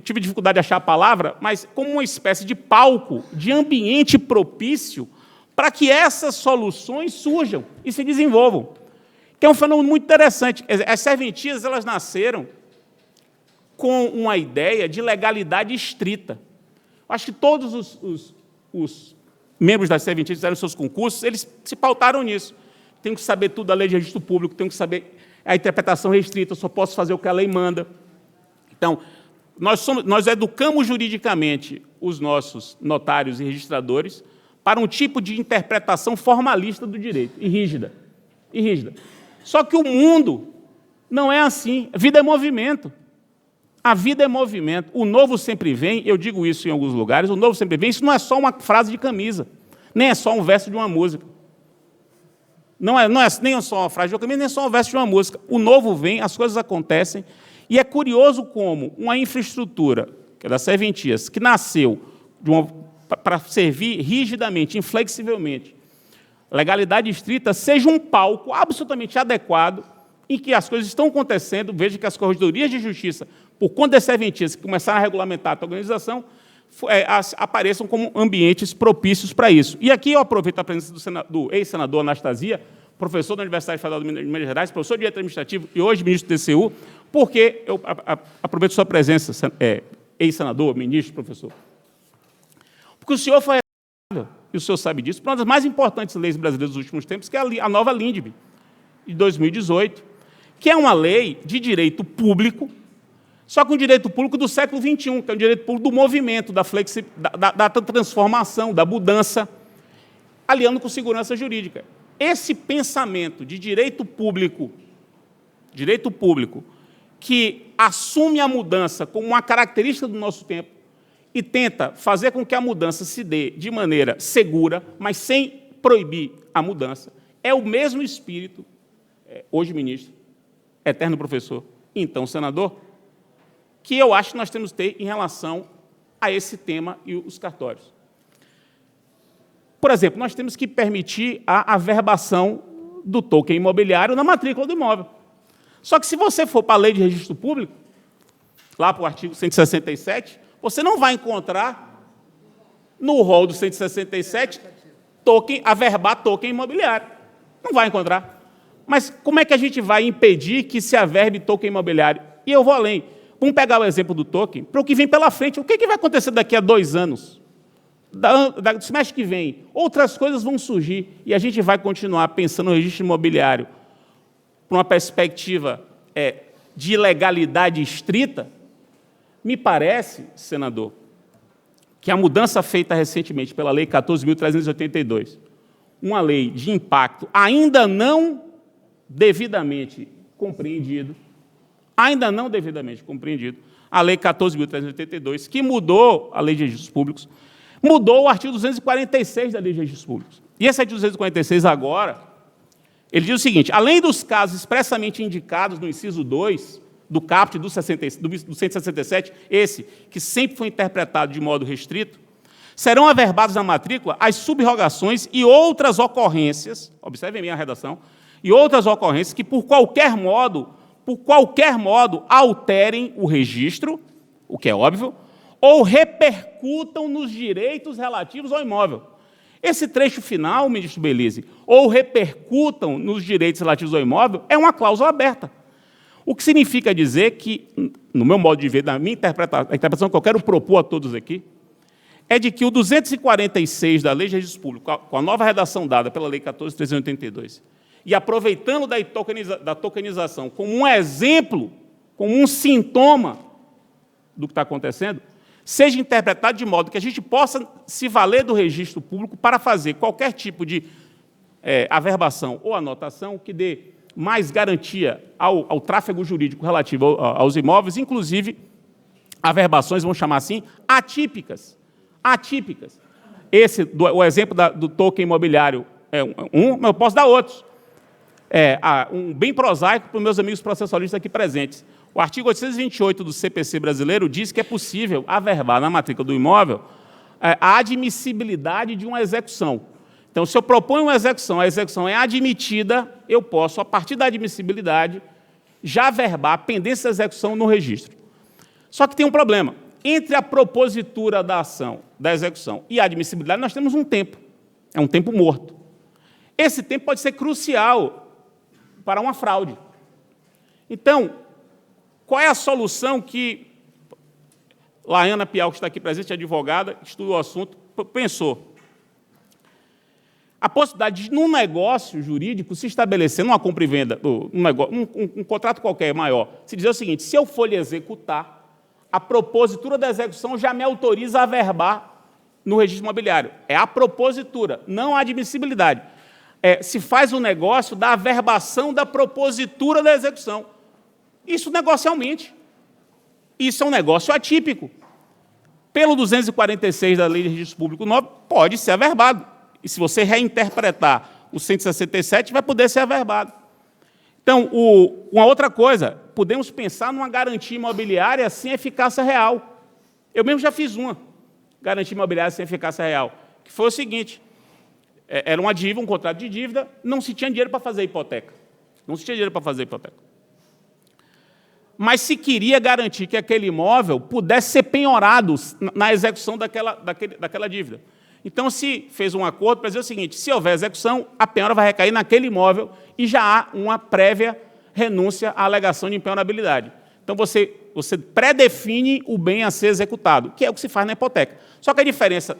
[SPEAKER 6] tive dificuldade de achar a palavra, mas como uma espécie de palco, de ambiente propício para que essas soluções surjam e se desenvolvam. Que é um fenômeno muito interessante. As serventias, elas nasceram com uma ideia de legalidade estrita. Acho que todos os membros das serventias que fizeram seus concursos, eles se pautaram nisso. Tenho que saber tudo da lei de registro público, tenho que saber a interpretação restrita, eu só posso fazer o que a lei manda. Então, nós educamos juridicamente os nossos notários e registradores para um tipo de interpretação formalista do direito, e rígida. Só que o mundo não é assim. A vida é movimento. A vida é movimento. O novo sempre vem, eu digo isso em alguns lugares, o novo sempre vem, isso não é só uma frase de camisa, nem é só um verso de uma música. Não é nem só uma frase de uma camisa, nem só um verso de uma música. O novo vem, as coisas acontecem, e é curioso como uma infraestrutura, que é das serventias, que nasceu para servir rigidamente, inflexivelmente, legalidade estrita, seja um palco absolutamente adequado em que as coisas estão acontecendo. Veja que as corregedorias de justiça, por conta das serventias que começaram a regulamentar a organização, apareçam como ambientes propícios para isso. E aqui eu aproveito a presença do ex-senador Anastasia, professor da Universidade Federal de Minas Gerais, professor de Direito Administrativo e hoje ministro do TCU, porque eu aproveito sua presença, ex-senador, ministro, professor. Porque o senhor foi responsável, e o senhor sabe disso, por uma das mais importantes leis brasileiras dos últimos tempos, que é a nova LINDB, de 2018, que é uma lei de direito público, só que um direito público do século XXI, que é um direito público do movimento, da transformação, da mudança, aliando com segurança jurídica. Esse pensamento de direito público, que assume a mudança como uma característica do nosso tempo e tenta fazer com que a mudança se dê de maneira segura, mas sem proibir a mudança, é o mesmo espírito, hoje ministro, eterno professor, então senador, que eu acho que nós temos que ter em relação a esse tema e os cartórios. Por exemplo, nós temos que permitir a averbação do token imobiliário na matrícula do imóvel. Só que se você for para a lei de registro público, lá para o artigo 167, você não vai encontrar no rol do 167 averbar token imobiliário. Não vai encontrar. Mas como é que a gente vai impedir que se averbe token imobiliário? E eu vou além. Vamos pegar o exemplo do token para o que vem pela frente. O que vai acontecer daqui a 2 anos? Do semestre que vem? Outras coisas vão surgir e a gente vai continuar pensando no registro imobiliário para uma perspectiva de legalidade estrita. Me parece, senador, que a mudança feita recentemente pela Lei 14.382, uma lei de impacto ainda não devidamente compreendido, a Lei 14.382, que mudou a Lei de Registros Públicos, mudou o artigo 246 da Lei de Registros Públicos. E esse artigo 246 agora, ele diz o seguinte: além dos casos expressamente indicados no inciso 2 do caput do 167, esse que sempre foi interpretado de modo restrito, serão averbados na matrícula as subrogações e outras ocorrências, observem bem a redação, e outras ocorrências que por qualquer modo alterem o registro, o que é óbvio, ou repercutam nos direitos relativos ao imóvel. Esse trecho final, ministro Belize, ou repercutam nos direitos relativos ao imóvel, é uma cláusula aberta. O que significa dizer que, no meu modo de ver, na minha interpretação, a interpretação que eu quero propor a todos aqui, é de que o 246 da Lei de Registros Públicos, com a nova redação dada pela Lei 14.382, e aproveitando da tokenização como um exemplo, como um sintoma do que está acontecendo, seja interpretado de modo que a gente possa se valer do registro público para fazer qualquer tipo de averbação ou anotação que dê mais garantia ao tráfego jurídico relativo aos imóveis, inclusive averbações, vamos chamar assim, atípicas. O exemplo do token imobiliário é um, mas eu posso dar outros. Um bem prosaico para os meus amigos processualistas aqui presentes. O artigo 828 do CPC brasileiro diz que é possível averbar na matrícula do imóvel a admissibilidade de uma execução. Então, se eu proponho uma execução, a execução é admitida, eu posso, a partir da admissibilidade, já averbar a pendência da execução no registro. Só que tem um problema. Entre a propositura da ação, da execução, e a admissibilidade, nós temos um tempo. É um tempo morto. Esse tempo pode ser crucial para uma fraude. Então, qual é a solução que Laiana Piau, que está aqui presente, advogada, estudou o assunto, pensou? A possibilidade de, num negócio jurídico, se estabelecer, numa compra e venda, um contrato qualquer maior, se dizer o seguinte: se eu for lhe executar, a propositura da execução já me autoriza a averbar no registro imobiliário. É a propositura, não a admissibilidade. Se faz o negócio da averbação da propositura da execução. Isso negocialmente. Isso é um negócio atípico. Pelo 246 da Lei de Registro Público 9, pode ser averbado. E se você reinterpretar o 167, vai poder ser averbado. Então, uma outra coisa, podemos pensar numa garantia imobiliária sem eficácia real. Eu mesmo já fiz uma garantia imobiliária sem eficácia real, que foi o seguinte: era uma dívida, um contrato de dívida, não se tinha dinheiro para fazer hipoteca. Não se tinha dinheiro para fazer hipoteca. Mas se queria garantir que aquele imóvel pudesse ser penhorado na execução daquela dívida. Então, se fez um acordo para dizer o seguinte: se houver execução, a penhora vai recair naquele imóvel e já há uma prévia renúncia à alegação de impenhorabilidade. Então, você predefine o bem a ser executado, que é o que se faz na hipoteca. Só que a diferença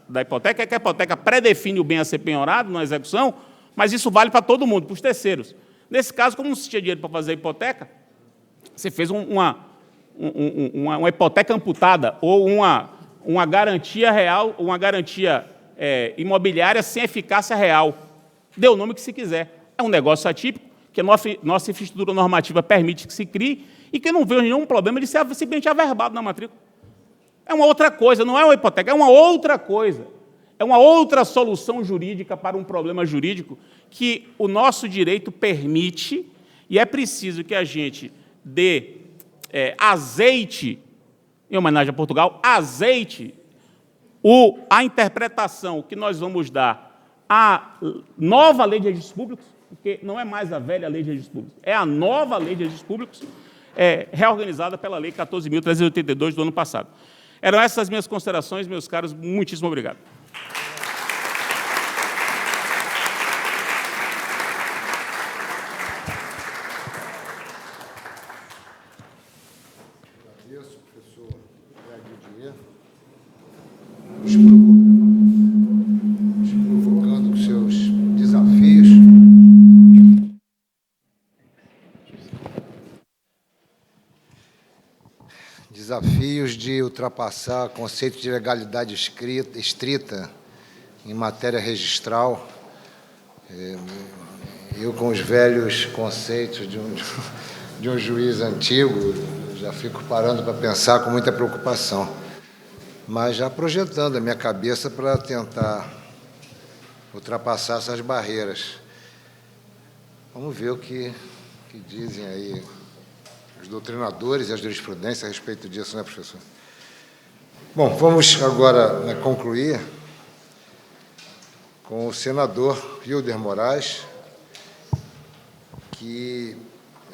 [SPEAKER 6] da hipoteca é que a hipoteca predefine o bem a ser penhorado na execução, mas isso vale para todo mundo, para os terceiros. Nesse caso, como não se tinha dinheiro para fazer a hipoteca, você fez uma hipoteca amputada ou uma garantia real, uma garantia imobiliária sem eficácia real. Dê o nome que se quiser. É um negócio atípico, que a nossa infraestrutura normativa permite que se crie e que eu não vejo nenhum problema de ser simplesmente averbado na matrícula. É uma outra coisa, não é uma hipoteca, é uma outra coisa. É uma outra solução jurídica para um problema jurídico que o nosso direito permite, e é preciso que a gente dê azeite, em homenagem a Portugal, azeite a interpretação que nós vamos dar à nova Lei de Registros Públicos, porque não é mais a velha Lei de Registros Públicos, é a nova Lei de Registros Públicos, reorganizada pela Lei 14.382 do ano passado. Eram essas as minhas considerações, meus caros, muitíssimo obrigado.
[SPEAKER 1] Agradeço, professor Didier, nos provocando com seus desafios. Desafios de ultrapassar conceito de legalidade estrita em matéria registral. Eu, com os velhos conceitos de um juiz antigo, já fico parando para pensar com muita preocupação, mas já projetando a minha cabeça para tentar ultrapassar essas barreiras. Vamos ver o que dizem aí os doutrinadores e a jurisprudência a respeito disso, né, professor? Bom, vamos agora concluir com o senador Hilder Moraes, que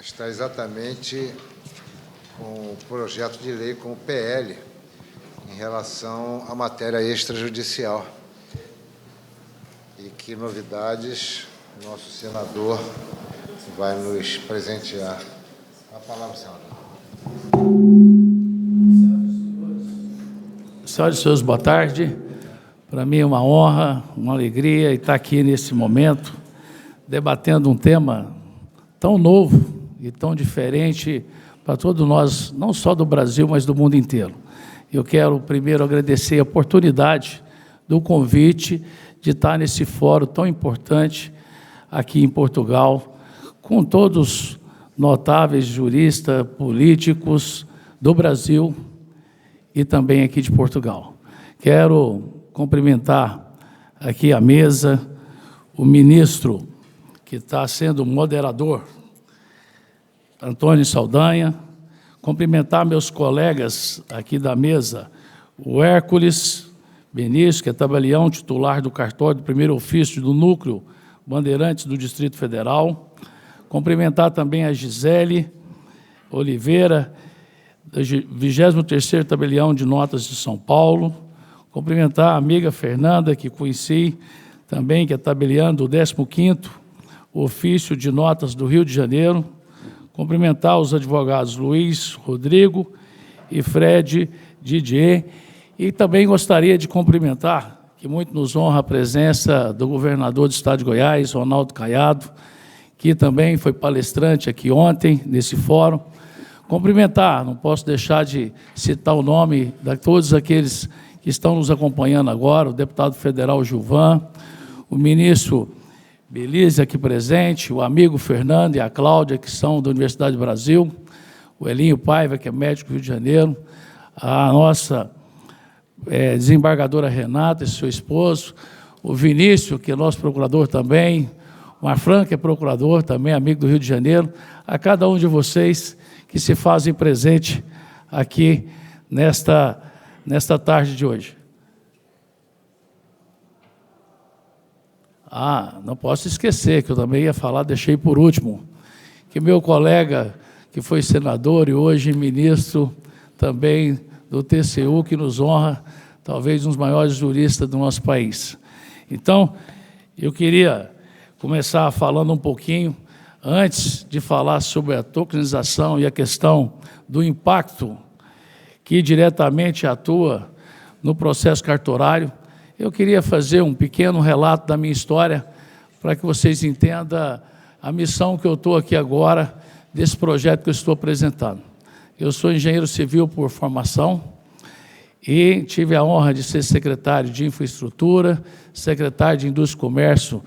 [SPEAKER 1] está exatamente com o projeto de lei, com o PL, em relação à matéria extrajudicial. E que novidades nosso senador vai nos presentear. A palavra, senador.
[SPEAKER 7] Senhoras e senhores, boa tarde. Para mim é uma honra, uma alegria estar aqui nesse momento, debatendo um tema tão novo e tão diferente para todos nós, não só do Brasil, mas do mundo inteiro. Eu quero primeiro agradecer a oportunidade do convite de estar nesse fórum tão importante aqui em Portugal, com todos notáveis juristas, políticos do Brasil e também aqui de Portugal. Quero cumprimentar aqui a mesa, o ministro que está sendo moderador, Antônio Saldanha, cumprimentar meus colegas aqui da mesa, o Hércules Benício, que é tabelião titular do cartório do primeiro ofício do Núcleo Bandeirantes do Distrito Federal, cumprimentar também a Gisele, Oliveira, do 23º Tabelião de Notas de São Paulo. Cumprimentar a amiga Fernanda, que conheci também, que é tabeliã do 15º Ofício de Notas do Rio de Janeiro. Cumprimentar os advogados Luiz, Rodrigo e Fred Didier. E também gostaria de cumprimentar, que muito nos honra a presença do governador do Estado de Goiás, Ronaldo Caiado, que também foi palestrante aqui ontem, nesse fórum. Cumprimentar, não posso deixar de citar o nome de todos aqueles que estão nos acompanhando agora, o deputado federal Gilvan, o ministro Belize aqui presente, o amigo Fernando e a Cláudia, que são da Universidade do Brasil, o Elinho Paiva, que é médico do Rio de Janeiro, a nossa desembargadora Renata e seu esposo, o Vinícius, que é nosso procurador também, o Marfran, que é procurador também, amigo do Rio de Janeiro, a cada um de vocês que se fazem presente aqui nesta tarde de hoje. Não posso esquecer, que eu também ia falar, deixei por último, que meu colega, que foi senador e hoje ministro também do TCU, que nos honra, talvez um dos maiores juristas do nosso país. Então, eu queria começar falando um pouquinho, antes de falar sobre a tokenização e a questão do impacto que diretamente atua no processo cartorário, eu queria fazer um pequeno relato da minha história para que vocês entendam a missão que eu estou aqui agora, desse projeto que eu estou apresentando. Eu sou engenheiro civil por formação e tive a honra de ser secretário de Infraestrutura, secretário de Indústria e Comércio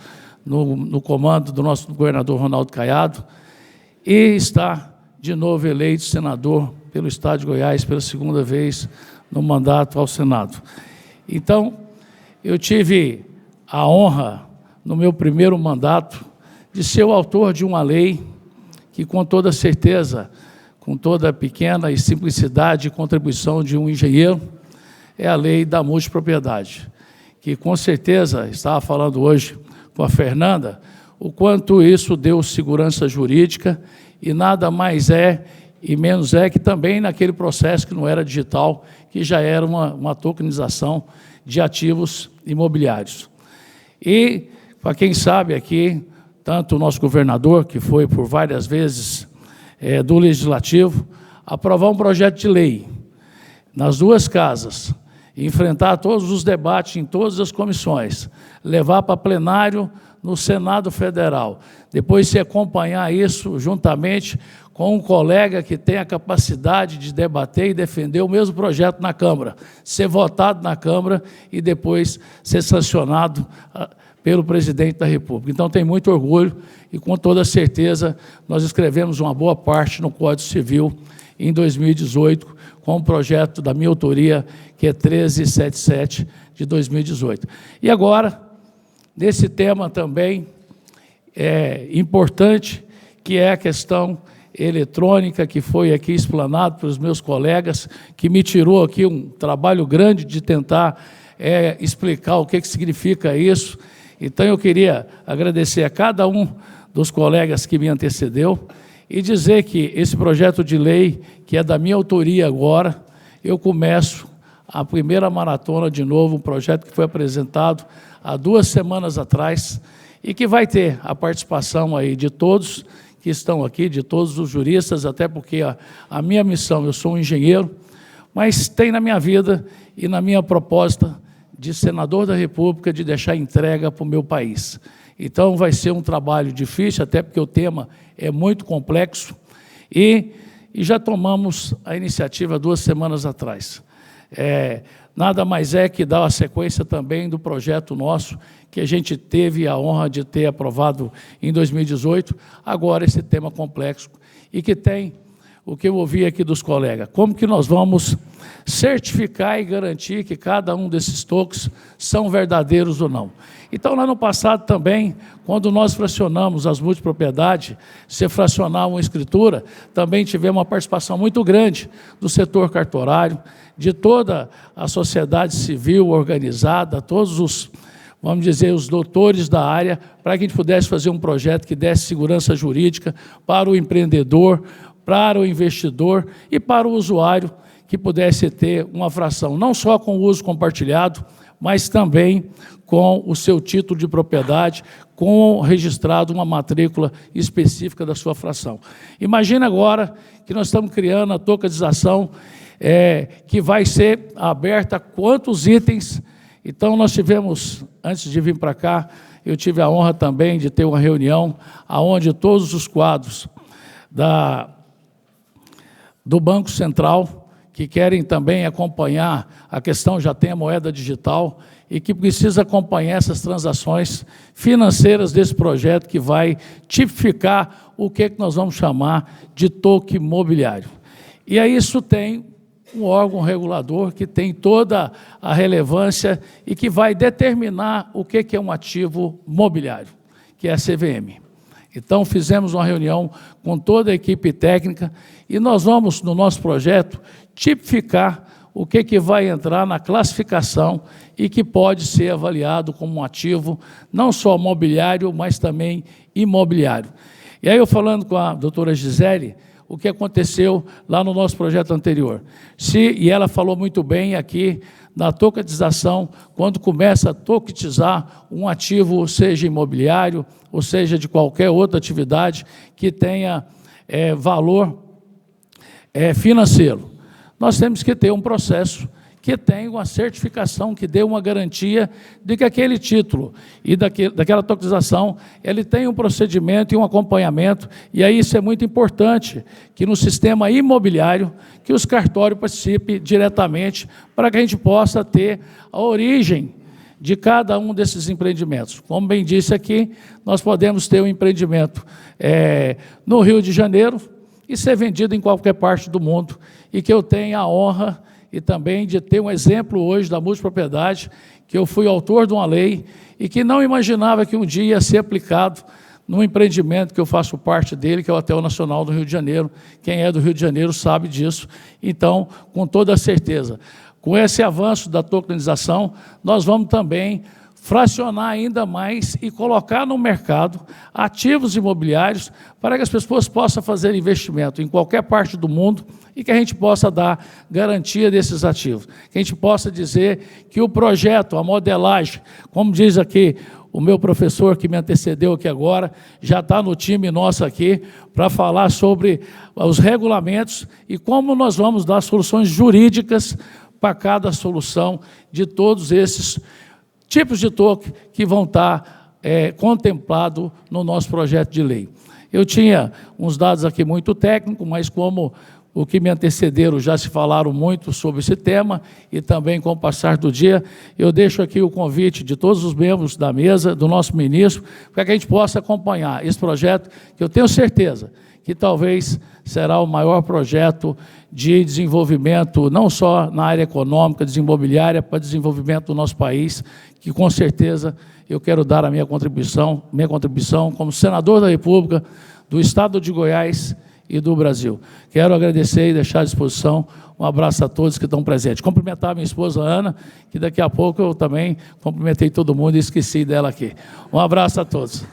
[SPEAKER 7] no comando do nosso governador Ronaldo Caiado, e está de novo eleito senador pelo Estado de Goiás pela segunda vez no mandato ao Senado. Então, eu tive a honra, no meu primeiro mandato, de ser o autor de uma lei que, com toda certeza, com toda a pequena e simplicidade e contribuição de um engenheiro, é a lei da multipropriedade, que, com certeza, estava falando hoje com a Fernanda, o quanto isso deu segurança jurídica, e nada mais é e menos é que também naquele processo que não era digital, que já era uma tokenização de ativos imobiliários. E, para quem sabe aqui, tanto o nosso governador, que foi por várias vezes do Legislativo, aprovar um projeto de lei nas duas casas, enfrentar todos os debates em todas as comissões, levar para plenário no Senado Federal, depois se acompanhar isso juntamente com um colega que tem a capacidade de debater e defender o mesmo projeto na Câmara, ser votado na Câmara e depois ser sancionado pelo presidente da República. Então, tem muito orgulho e, com toda certeza, nós escrevemos uma boa parte no Código Civil em 2018, com o projeto da minha autoria, que é 1377 de 2018. E agora, nesse tema também importante, que é a questão eletrônica, que foi aqui explanado pelos meus colegas, que me tirou aqui um trabalho grande de tentar explicar o que significa isso. Então, eu queria agradecer a cada um dos colegas que me antecedeu e dizer que esse projeto de lei, que é da minha autoria agora, eu começo a primeira maratona de novo, um projeto que foi apresentado há 2 semanas atrás e que vai ter a participação aí de todos que estão aqui, de todos os juristas, até porque a minha missão, eu sou um engenheiro, mas tem na minha vida e na minha proposta de senador da República de deixar entrega para o meu país. Então, vai ser um trabalho difícil, até porque o tema é muito complexo, e já tomamos a iniciativa 2 semanas atrás. Nada mais é que dar a sequência também do projeto nosso, que a gente teve a honra de ter aprovado em 2018, agora esse tema complexo, e que tem o que eu ouvi aqui dos colegas, como que nós vamos certificar e garantir que cada um desses tokens são verdadeiros ou não. Então, lá no passado também, quando nós fracionamos as multipropriedades, se fracionar uma escritura, também tivemos uma participação muito grande do setor cartorário, de toda a sociedade civil organizada, todos os, vamos dizer, os doutores da área, para que a gente pudesse fazer um projeto que desse segurança jurídica para o empreendedor, para o investidor e para o usuário que pudesse ter uma fração, não só com o uso compartilhado, mas também com o seu título de propriedade, com registrado uma matrícula específica da sua fração. Imagina agora que nós estamos criando a tokenização que vai ser aberta a quantos itens. Então, nós tivemos, antes de vir para cá, eu tive a honra também de ter uma reunião onde todos os quadros do Banco Central, que querem também acompanhar a questão, já tem a moeda digital, e que precisa acompanhar essas transações financeiras desse projeto que vai tipificar o que nós vamos chamar de token imobiliário. E aí isso tem um órgão regulador que tem toda a relevância e que vai determinar o que é um ativo mobiliário, que é a CVM. Então, fizemos uma reunião com toda a equipe técnica e nós vamos, no nosso projeto, tipificar o que vai entrar na classificação e que pode ser avaliado como um ativo, não só mobiliário, mas também imobiliário. E aí, eu falando com a doutora Gisele, o que aconteceu lá no nosso projeto anterior. E ela falou muito bem aqui, na tokenização, quando começa a tokenizar um ativo, seja imobiliário, ou seja, de qualquer outra atividade que tenha valor financeiro. Nós temos que ter um processo que tenha uma certificação, que dê uma garantia de que aquele título e daquela tokenização, ele tem um procedimento e um acompanhamento, e aí isso é muito importante, que no sistema imobiliário, que os cartórios participem diretamente, para que a gente possa ter a origem de cada um desses empreendimentos. Como bem disse aqui, nós podemos ter um empreendimento no Rio de Janeiro e ser vendido em qualquer parte do mundo, e que eu tenha a honra e também de ter um exemplo hoje da multipropriedade, que eu fui autor de uma lei e que não imaginava que um dia ia ser aplicado num empreendimento que eu faço parte dele, que é o Hotel Nacional do Rio de Janeiro. Quem é do Rio de Janeiro sabe disso. Então, com toda certeza, com esse avanço da tokenização, nós vamos também fracionar ainda mais e colocar no mercado ativos imobiliários para que as pessoas possam fazer investimento em qualquer parte do mundo e que a gente possa dar garantia desses ativos. Que a gente possa dizer que o projeto, a modelagem, como diz aqui o meu professor que me antecedeu aqui agora, já está no time nosso aqui para falar sobre os regulamentos e como nós vamos dar soluções jurídicas para cada solução de todos esses tipos de token que vão estar contemplados no nosso projeto de lei. Eu tinha uns dados aqui muito técnicos, mas como o que me antecederam já se falaram muito sobre esse tema e também com o passar do dia, eu deixo aqui o convite de todos os membros da mesa, do nosso ministro, para que a gente possa acompanhar esse projeto, que eu tenho certeza que talvez será o maior projeto de desenvolvimento, não só na área econômica, imobiliária, para desenvolvimento do nosso país, que com certeza eu quero dar a minha contribuição como senador da República, do Estado de Goiás e do Brasil. Quero agradecer e deixar à disposição um abraço a todos que estão presentes. Cumprimentar a minha esposa Ana, que daqui a pouco eu também cumprimentei todo mundo e esqueci dela aqui. Um abraço a todos.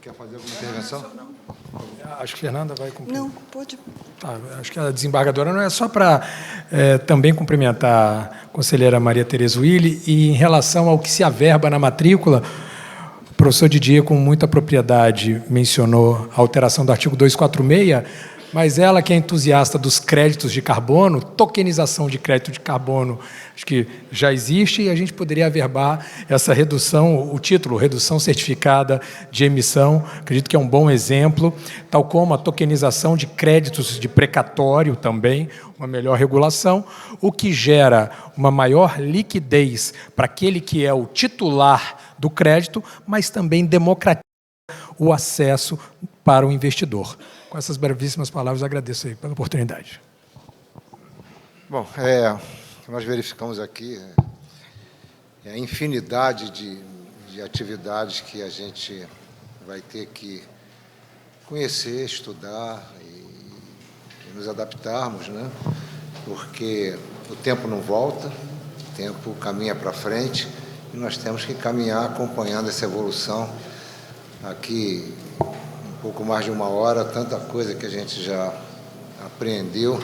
[SPEAKER 1] Quer fazer alguma intervenção?
[SPEAKER 3] Acho que a Fernanda vai cumprir.
[SPEAKER 4] Não, pode.
[SPEAKER 3] Tá, acho que a desembargadora não é só para também cumprimentar a conselheira Maria Tereza Willi, e em relação ao que se averba na matrícula, o professor Didier, com muita propriedade, mencionou a alteração do artigo 246, mas ela que é entusiasta dos créditos de carbono, tokenização de crédito de carbono, acho que já existe, e a gente poderia averbar essa redução, o título, redução certificada de emissão, acredito que é um bom exemplo, tal como a tokenização de créditos de precatório também, uma melhor regulação, o que gera uma maior liquidez para aquele que é o titular do crédito, mas também democratiza o acesso para o investidor. Com essas brevíssimas palavras, agradeço aí pela oportunidade.
[SPEAKER 1] Bom, nós verificamos aqui a infinidade de atividades que a gente vai ter que conhecer, estudar e nos adaptarmos, né? Porque o tempo não volta, o tempo caminha para frente e nós temos que caminhar acompanhando essa evolução. Aqui, um pouco mais de uma hora, tanta coisa que a gente já apreendeu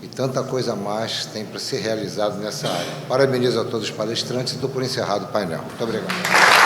[SPEAKER 1] e tanta coisa mais tem para ser realizado nessa área. Parabenizo a todos os palestrantes e dou por encerrado o painel. Muito obrigado.